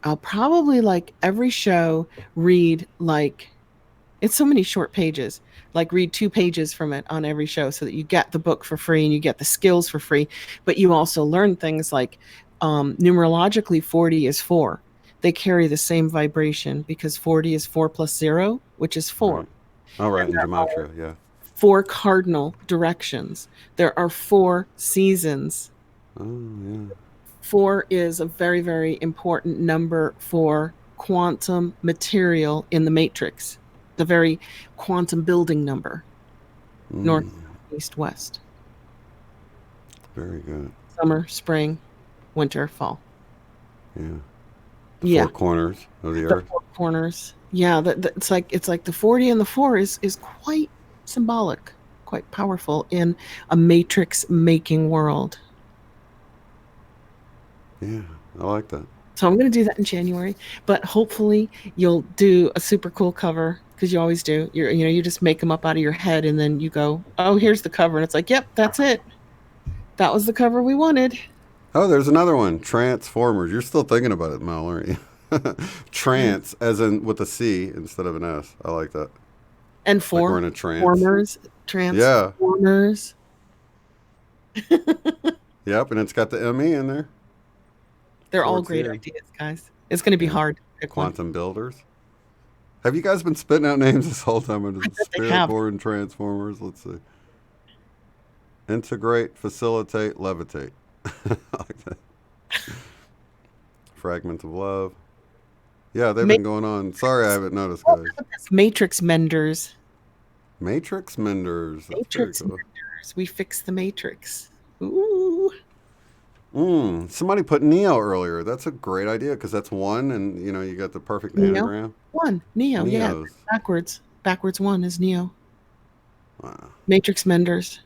I'll probably every show read it's so many short pages, read 2 pages from it on every show so that you get the book for free and you get the skills for free. But you also learn things like numerologically 40 is 4. They carry the same vibration because 40 is 4 plus 0, which is 4. Right. Oh, right, in Gematria, yeah. 4 cardinal directions. There are 4 seasons. Oh, yeah. 4 is a very, very important number for quantum material in the matrix. The very quantum building number. North, east, west. Very good. Summer, spring, winter, fall. Yeah. 4 corners of the earth. 4 corners. Yeah, it's like the 40 and the 4 is quite symbolic, quite powerful in a matrix making world. Yeah, I like that. So I'm going to do that in January, but hopefully you'll do a super cool cover, because you always do. You just make them up out of your head, and then you go, oh, here's the cover, and it's like, yep, that's it. That was the cover we wanted. Oh, there's another one. Transformers. You're still thinking about it, Mel, aren't you? Trance, as in with a C instead of an S. I like that. And we're in a trance. Transformers. Yeah. Yep, and it's got the ME in there. They're all great ideas, guys. It's going to be hard. Quantum Builders. Have you guys been spitting out names this whole time under the Spirit Board and Transformers? Let's see. Integrate, facilitate, levitate. I like that. Fragment of love. Yeah, they've been going on. Sorry, I haven't noticed, guys. Matrix menders. Matrix menders. That's Matrix menders. We fix the matrix. Ooh. Somebody put Neo earlier. That's a great idea, because that's 1, and you got the perfect anagram. 1, Neo. Neos. Yeah. Backwards 1 is Neo. Wow. Matrix menders.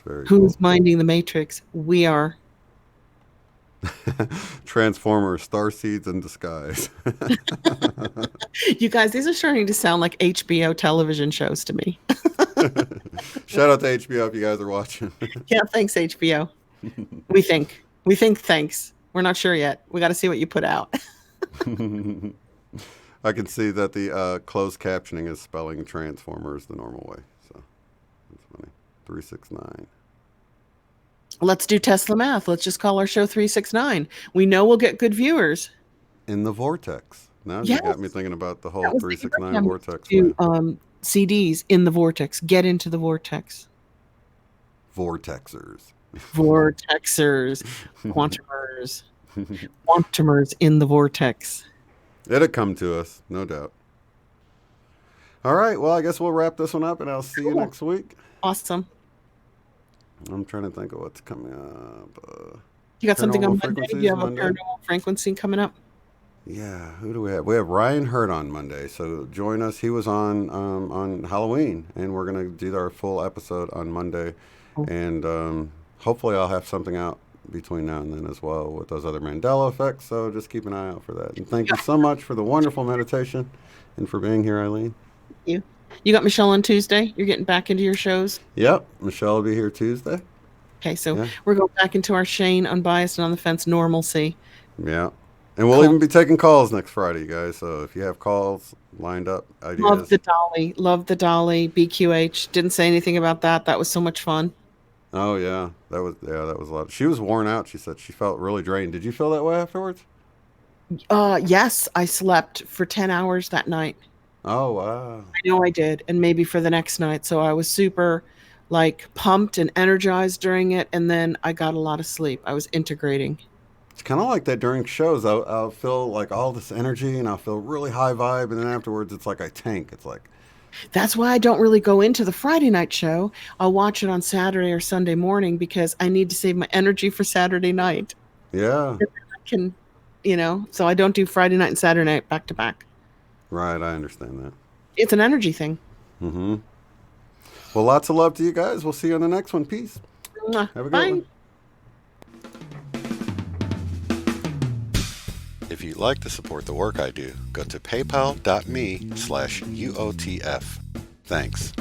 Very Who's cool. minding the matrix? We are. Transformers, starseeds in disguise. You guys, these are starting to sound like HBO television shows to me. Shout out to HBO if you guys are watching. Yeah, thanks, HBO. We think thanks. We're not sure yet. We got to see what you put out. I can see that the closed captioning is spelling Transformers the normal way. So that's funny. 369. Let's do Tesla math. Let's just call our show 369. We know we'll get good viewers. In the vortex. Now you got me thinking about the whole 369 vortex. Do CDs in the vortex. Get into the vortex. Vortexers. Quantumers. Quantumers in the vortex. It'll come to us, no doubt. All right. Well, I guess we'll wrap this one up, and I'll see you next week. Awesome. I'm trying to think of what's coming up. You got something on Monday? Do you have a paranormal frequency coming up? Yeah. Who do we have? We have Ryan Hurd on Monday. So join us. He was on Halloween, and we're going to do our full episode on Monday. Cool. And hopefully I'll have something out between now and then as well with those other Mandela effects. So just keep an eye out for that. And thank you so much for the wonderful meditation and for being here, Eileen. Thank you. You got Michelle on Tuesday? You're getting back into your shows? Yep. Michelle will be here Tuesday. Okay, so we're going back into our Shane, unbiased and on the fence normalcy. Yeah. And we'll Cool. even be taking calls next Friday, you guys. So if you have calls lined up, ideas. Love the dolly. Love the dolly. BQH. Didn't say anything about that. That was so much fun. Oh yeah, that was a lot. She was worn out. She said she felt really drained. Did you feel that way afterwards? Yes, I slept for 10 hours that night. Oh wow. I know I did, and maybe for the next night. So I was super like pumped and energized during it, and then I got a lot of sleep. I was integrating. It's kind of like that during shows. I'll feel like all this energy and I'll feel really high vibe, and then afterwards it's like I tank. It's like, That's why I don't really go into the Friday night show. I'll watch it on Saturday or Sunday morning because I need to save my energy for Saturday night. yeah, I can, so I don't do Friday night and Saturday night back to back. right. I understand that. It's an energy thing. Mm-hmm. Well, lots of love to you guys. We'll see you on the next one. Peace. Mwah. Have a good Bye. one. If you'd like to support the work I do, go to paypal.me/UOTF. Thanks.